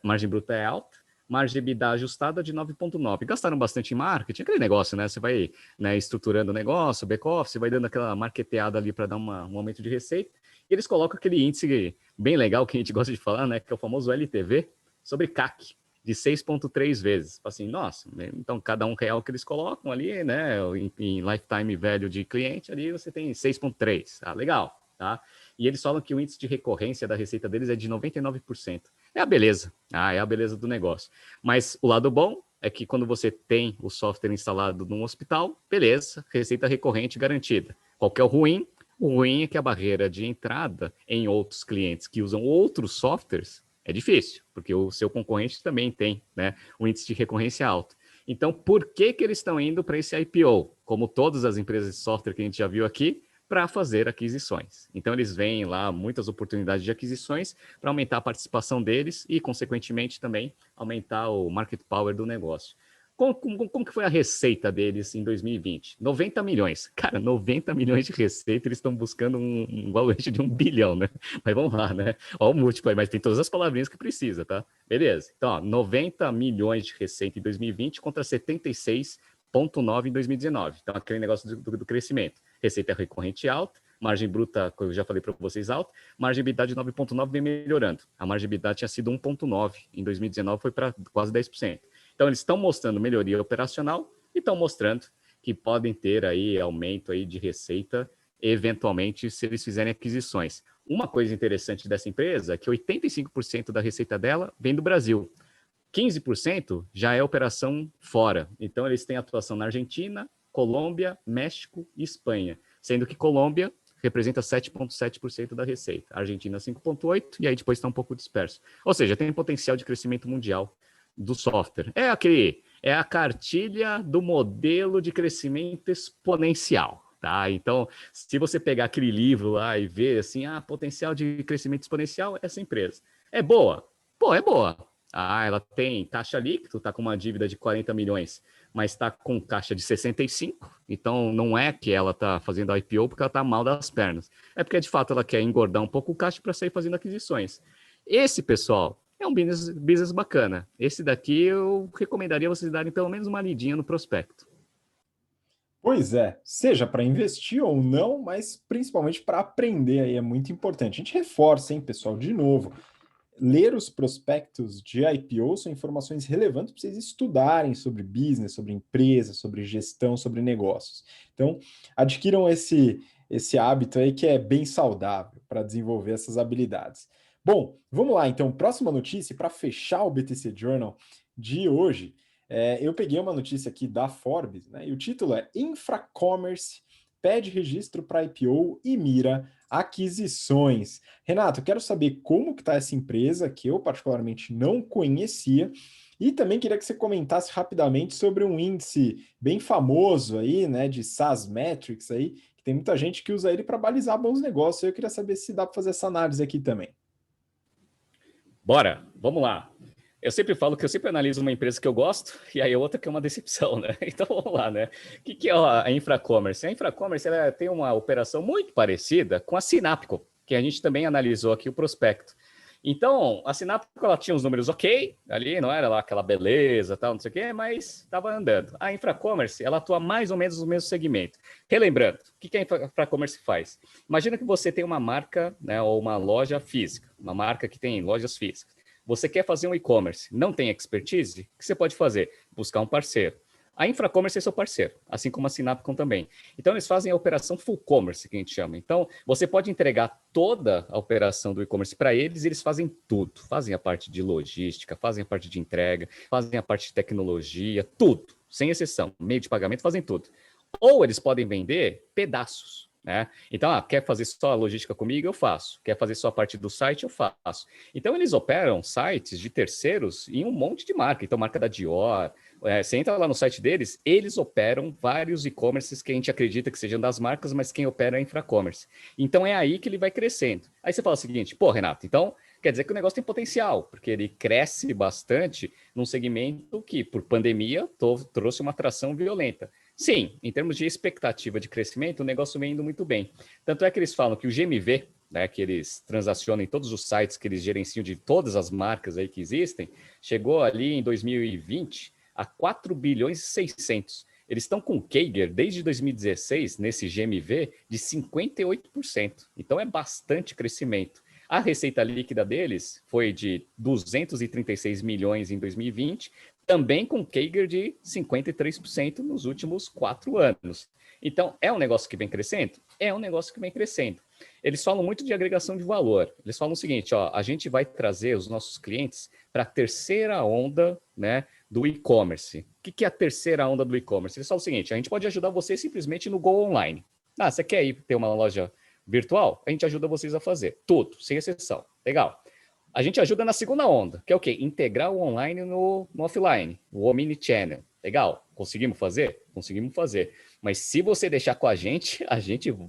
Speaker 3: margem bruta é alta. Margem EBITDA ajustada de 9,9. Gastaram bastante em marketing, aquele negócio, né? Você vai, né, estruturando o negócio, back-office, vai dando aquela marketeada ali para dar um aumento de receita. E eles colocam aquele índice bem legal que a gente gosta de falar, né? Que é o famoso LTV sobre CAC, de 6,3 vezes. Assim, nossa, então cada R$ 1 que eles colocam ali, né? Em lifetime value de cliente, ali você tem 6,3. Ah, legal, tá? E eles falam que o índice de recorrência da receita deles é de 99%. É a beleza. É a beleza do negócio. Mas o lado bom é que quando você tem o software instalado num hospital, beleza, receita recorrente garantida. Qual que é o ruim? O ruim é que a barreira de entrada em outros clientes que usam outros softwares é difícil, porque o seu concorrente também tem, né, um índice de recorrência alto. Então, por que eles estão indo para esse IPO? Como todas as empresas de software que a gente já viu aqui, para fazer aquisições. Então, eles veem lá muitas oportunidades de aquisições para aumentar a participação deles e, consequentemente, também aumentar o market power do negócio. Como que foi a receita deles em 2020? 90 milhões. Cara, 90 milhões de receita, eles estão buscando um valuation de 1 bilhão, né? Mas vamos lá, né? Olha o múltiplo aí, mas tem todas as palavrinhas que precisa, tá? Beleza. Então, ó, 90 milhões de receita em 2020 contra 76,9 em 2019. Então, aquele negócio do crescimento. Receita recorrente alta, margem bruta, como eu já falei para vocês, alta, margem EBITDA de 9,9 vem melhorando. A margem EBITDA tinha sido 1,9, em 2019 foi para quase 10%. Então, eles estão mostrando melhoria operacional e estão mostrando que podem ter aí aumento aí de receita, eventualmente, se eles fizerem aquisições. Uma coisa interessante dessa empresa é que 85% da receita dela vem do Brasil. 15% já é operação fora. Então, eles têm atuação na Argentina, Colômbia, México e Espanha, sendo que Colômbia representa 7,7% da receita, Argentina 5,8% e aí depois está um pouco disperso. Ou seja, tem potencial de crescimento mundial do software. É a cartilha do modelo de crescimento exponencial. Tá? Então, se você pegar aquele livro lá e ver assim, potencial de crescimento exponencial, essa empresa é boa. Pô, é boa. Ela tem caixa líquido, está com uma dívida de 40 milhões, mas está com caixa de 65, então não é que ela está fazendo IPO porque ela está mal das pernas. É porque, de fato, ela quer engordar um pouco o caixa para sair fazendo aquisições. Esse, pessoal, é um business bacana. Esse daqui eu recomendaria vocês darem pelo menos uma lidinha no prospecto.
Speaker 1: Pois é, seja para investir ou não, mas principalmente para aprender aí é muito importante. A gente reforça, hein, pessoal, de novo. Ler os prospectos de IPO são informações relevantes para vocês estudarem sobre business, sobre empresa, sobre gestão, sobre negócios. Então, adquiram esse hábito aí que é bem saudável para desenvolver essas habilidades. Bom, vamos lá então. Próxima notícia para fechar o BTC Journal de hoje. Eu peguei uma notícia aqui da Forbes, né? E o título é Infracommerce pede registro para IPO e mira aquisições. Renato, quero saber como que está essa empresa, que eu particularmente não conhecia, e também queria que você comentasse rapidamente sobre um índice bem famoso aí, né, de SaaS Metrics aí, que tem muita gente que usa ele para balizar bons negócios. Eu queria saber se dá para fazer essa análise aqui também.
Speaker 3: Bora, vamos lá. Eu sempre falo que eu sempre analiso uma empresa que eu gosto e aí outra que é uma decepção, né? Então vamos lá, né? O que é a Infracommerce? A Infracommerce ela tem uma operação muito parecida com a Sinapco, que a gente também analisou aqui o prospecto. Então, a Sinapco ela tinha os números ok, ali não era lá aquela beleza, tal, não sei o quê, mas estava andando. A Infracommerce ela atua mais ou menos no mesmo segmento. Relembrando, o que a Infracommerce faz? Imagina que você tem uma marca, né, ou uma loja física, uma marca que tem lojas físicas. Você quer fazer um e-commerce, não tem expertise? O que você pode fazer? Buscar um parceiro. A Infracommerce é seu parceiro, assim como a Sinapcom também. Então, eles fazem a operação full commerce, que a gente chama. Então, você pode entregar toda a operação do e-commerce para eles e eles fazem tudo. Fazem a parte de logística, fazem a parte de entrega, fazem a parte de tecnologia, tudo, sem exceção. Meio de pagamento, fazem tudo. Ou eles podem vender pedaços. Né? Então, quer fazer só a logística comigo? Eu faço. Quer fazer só a parte do site? Eu faço. Então, eles operam sites de terceiros em um monte de marca. Então, marca da Dior. Você entra lá no site deles, eles operam vários e-commerces que a gente acredita que sejam das marcas, mas quem opera é a Infracommerce. Então, é aí que ele vai crescendo. Aí você fala o seguinte, pô, Renato, então quer dizer que o negócio tem potencial, porque ele cresce bastante num segmento que, por pandemia, trouxe uma atração violenta. Sim, em termos de expectativa de crescimento, o negócio vem indo muito bem. Tanto é que eles falam que o GMV, né, que eles transacionam em todos os sites que eles gerenciam de todas as marcas aí que existem, chegou ali em 2020 a 4 bilhões e 600. Eles estão com CAGR desde 2016, nesse GMV, de 58%. Então é bastante crescimento. A receita líquida deles foi de 236 milhões em 2020, também com CAGR de 53% nos últimos 4 anos. Então, é um negócio que vem crescendo? É um negócio que vem crescendo. Eles falam muito de agregação de valor. Eles falam o seguinte, ó, a gente vai trazer os nossos clientes para a terceira onda, né, do e-commerce. O que é a terceira onda do e-commerce? Eles falam o seguinte, a gente pode ajudar você simplesmente no Go Online. Ah, você quer ir ter uma loja virtual? A gente ajuda vocês a fazer. Tudo, sem exceção. Legal. A gente ajuda na segunda onda, que é o quê? Integrar o online no offline, o omnichannel. Legal, conseguimos fazer? Conseguimos fazer. Mas se você deixar com a gente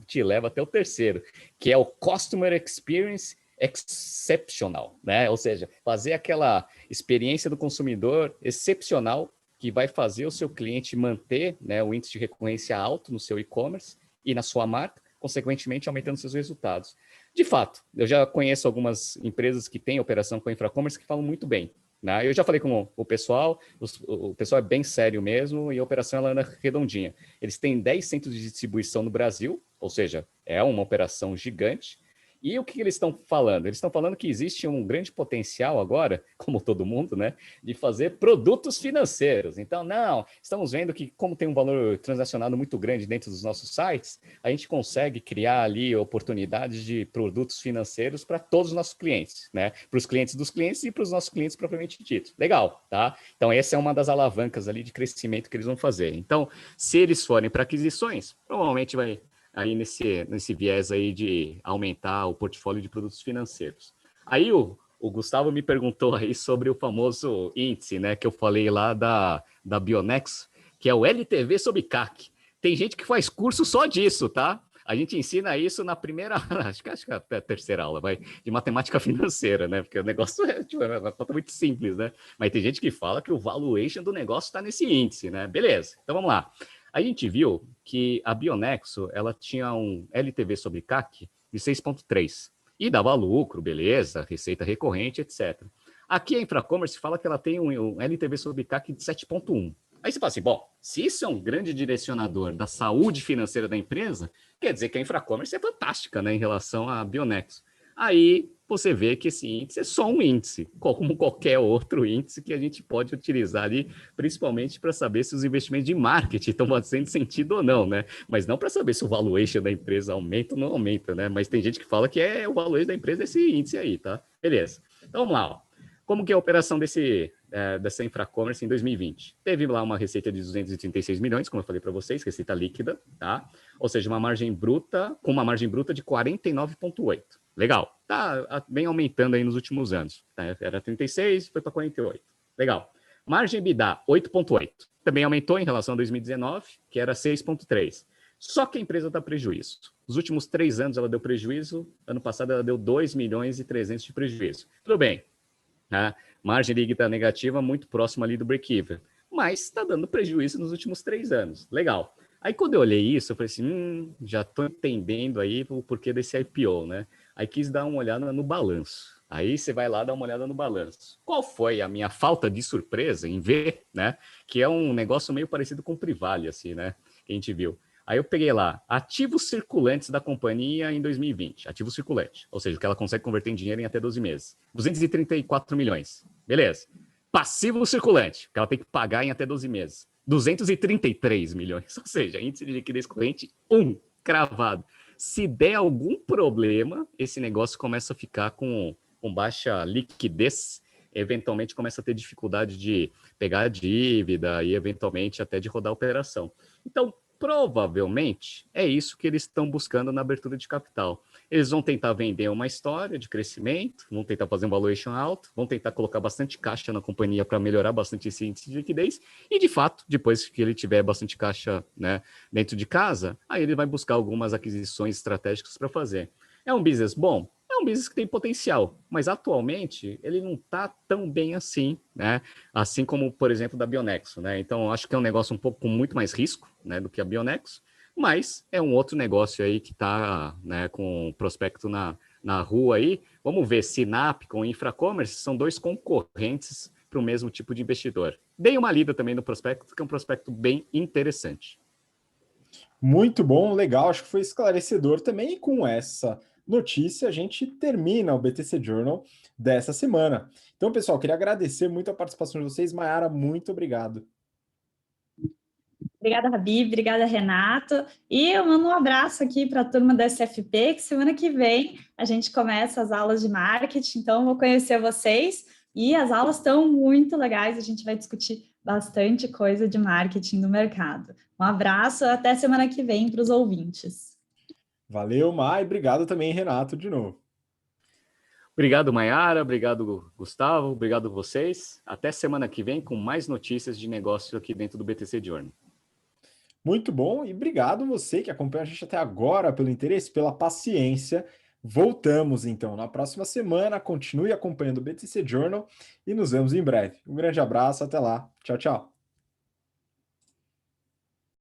Speaker 3: te leva até o terceiro, que é o Customer Experience Exceptional, né? Ou seja, fazer aquela experiência do consumidor excepcional que vai fazer o seu cliente manter, né, o índice de recorrência alto no seu e-commerce e na sua marca, consequentemente aumentando seus resultados. De fato, eu já conheço algumas empresas que têm operação com infracommerce que falam muito bem. Né? Eu já falei com o pessoal, o pessoal é bem sério mesmo e a operação ela anda redondinha. Eles têm 10 centros de distribuição no Brasil, ou seja, é uma operação gigante. E o que eles estão falando? Eles estão falando que existe um grande potencial agora, como todo mundo, né, de fazer produtos financeiros. Então, não, estamos vendo que como tem um valor transacionado muito grande dentro dos nossos sites, a gente consegue criar ali oportunidades de produtos financeiros para todos os nossos clientes, né, para os clientes dos clientes e para os nossos clientes propriamente dito. Legal, tá? Então, essa é uma das alavancas ali de crescimento que eles vão fazer. Então, se eles forem para aquisições, provavelmente vai aí nesse viés aí de aumentar o portfólio de produtos financeiros. Aí o Gustavo me perguntou aí sobre o famoso índice, né, que eu falei lá da Bionexo, que é o LTV sobre CAC. Tem gente que faz curso só disso, tá? A gente ensina isso na primeira, acho que é a terceira aula, de matemática financeira, né? Porque o negócio é uma conta muito simples, né? Mas tem gente que fala que o valuation do negócio está nesse índice, né? Beleza, então vamos lá. A gente viu que a Bionexo, ela tinha um LTV sobre CAC de 6,3 e dava lucro, beleza, receita recorrente, etc. Aqui a Infracommerce fala que ela tem um LTV sobre CAC de 7,1. Aí você fala assim, bom, se isso é um grande direcionador da saúde financeira da empresa, quer dizer que a Infracommerce é fantástica, né, em relação à Bionexo. Aí você vê que esse índice é só um índice, como qualquer outro índice que a gente pode utilizar ali, principalmente para saber se os investimentos de marketing estão fazendo sentido ou não, né? Mas não para saber se o valuation da empresa aumenta ou não aumenta, né? Mas tem gente que fala que o valuation da empresa é esse índice aí, tá? Beleza. Então vamos lá, ó. Como que é a operação dessa Infracommerce em 2020? Teve lá uma receita de 236 milhões, como eu falei para vocês, receita líquida, tá? Ou seja, com uma margem bruta de 49,8%. Legal. Tá bem aumentando aí nos últimos anos. Tá? Era 36, foi para 48. Legal. Margem EBITDA, 8,8. Também aumentou em relação a 2019, que era 6,3. Só que a empresa dá prejuízo. Nos últimos 3 anos ela deu prejuízo. Ano passado ela deu 2 milhões e 300 de prejuízo. Tudo bem. Tá? Margem líquida negativa, muito próxima ali do break-even. Mas está dando prejuízo nos últimos 3 anos. Legal. Aí quando eu olhei isso, eu falei assim, já estou entendendo aí o porquê desse IPO, né? Aí quis dar uma olhada no balanço. Aí você vai lá dar uma olhada no balanço. Qual foi a minha falta de surpresa em ver, né? Que é um negócio meio parecido com o Privale, assim, né? Que a gente viu. Aí eu peguei lá, ativos circulantes da companhia em 2020. Ativo circulante, ou seja, que ela consegue converter em dinheiro em até 12 meses. 234 milhões. Beleza. Passivo circulante, que ela tem que pagar em até 12 meses. 233 milhões. Ou seja, índice de liquidez corrente 1, cravado. Se der algum problema, esse negócio começa a ficar com baixa liquidez, eventualmente começa a ter dificuldade de pegar a dívida e eventualmente até de rodar a operação. Então, provavelmente, é isso que eles estão buscando na abertura de capital. Eles vão tentar vender uma história de crescimento, vão tentar fazer um valuation alto, vão tentar colocar bastante caixa na companhia para melhorar bastante esse índice de liquidez, e de fato, depois que ele tiver bastante caixa, né, dentro de casa, aí ele vai buscar algumas aquisições estratégicas para fazer. É um business bom? É um business que tem potencial, mas atualmente ele não está tão bem assim, né? Assim como, por exemplo, da Bionexo, né? Então, acho que é um negócio um pouco com muito mais risco, né, do que a Bionexo, mas é um outro negócio aí que está, né, com prospecto na rua aí. Vamos ver, Sinap com Infracommerce são dois concorrentes para o mesmo tipo de investidor. Dei uma lida também no prospecto, que é um prospecto bem interessante.
Speaker 1: Muito bom, legal, acho que foi esclarecedor também. E com essa notícia, a gente termina o BTC Journal dessa semana. Então, pessoal, queria agradecer muito a participação de vocês. Mayara, muito obrigado.
Speaker 2: Obrigada, Rabi, obrigada, Renato. E eu mando um abraço aqui para a turma da SFP, que semana que vem a gente começa as aulas de marketing, então vou conhecer vocês. E as aulas estão muito legais, a gente vai discutir bastante coisa de marketing no mercado. Um abraço, até semana que vem para os ouvintes.
Speaker 1: Valeu, Mai, obrigado também, Renato, de novo.
Speaker 3: Obrigado, Mayara, obrigado, Gustavo, obrigado vocês. Até semana que vem com mais notícias de negócio aqui dentro do BTC Journal.
Speaker 1: Muito bom, e obrigado você que acompanha a gente até agora pelo interesse, pela paciência. Voltamos então na próxima semana. Continue acompanhando o BTC Journal e nos vemos em breve. Um grande abraço, até lá. Tchau, tchau.